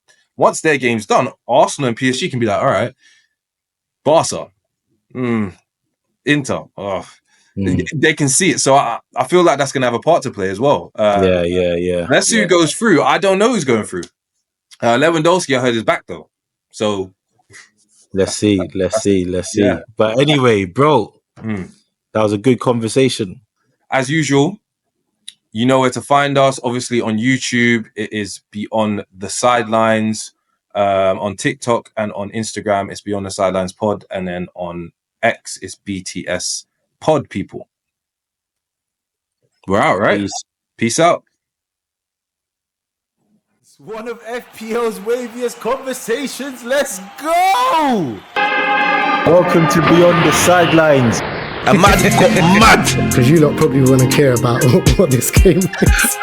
their game's done, Arsenal and PSG can be like, all right, Barca, Inter, they can see it. So I feel like that's going to have a part to play as well. Yeah. Let's see who goes through. I don't know who's going through. Lewandowski, I heard, is back though. So let's see. Yeah. But anyway, bro, that was a good conversation. As usual, you know where to find us. Obviously on YouTube, it is Beyond The Sidelines. On TikTok and on Instagram, it's Beyond The Sidelines Pod. And then on X, it's BTS Pod, people. We're out, right? Peace out. It's one of FPL's waviest conversations. Let's go! Welcome to Beyond The Sidelines. A mad got mad. Because you lot probably want to care about what this game is.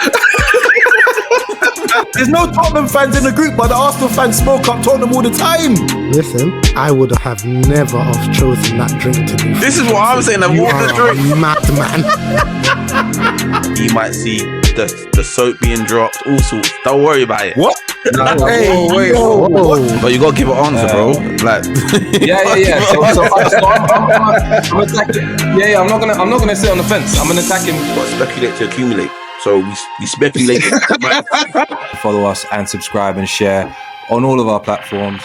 There's no Tottenham fans in the group, but the Arsenal fans smoke up Tottenham all the time. Listen, I would have never have chosen that drink to do. This is what I'm saying. You are a madman. You might see the soap being dropped, all sorts. Don't worry about it. What? Wait. But you gotta give an answer, bro. Like, Yeah. So I'm attacking. Yeah. I'm not gonna sit on the fence. I'm gonna attack him. got to speculate to accumulate. So we speculate. Follow us and subscribe and share on all of our platforms.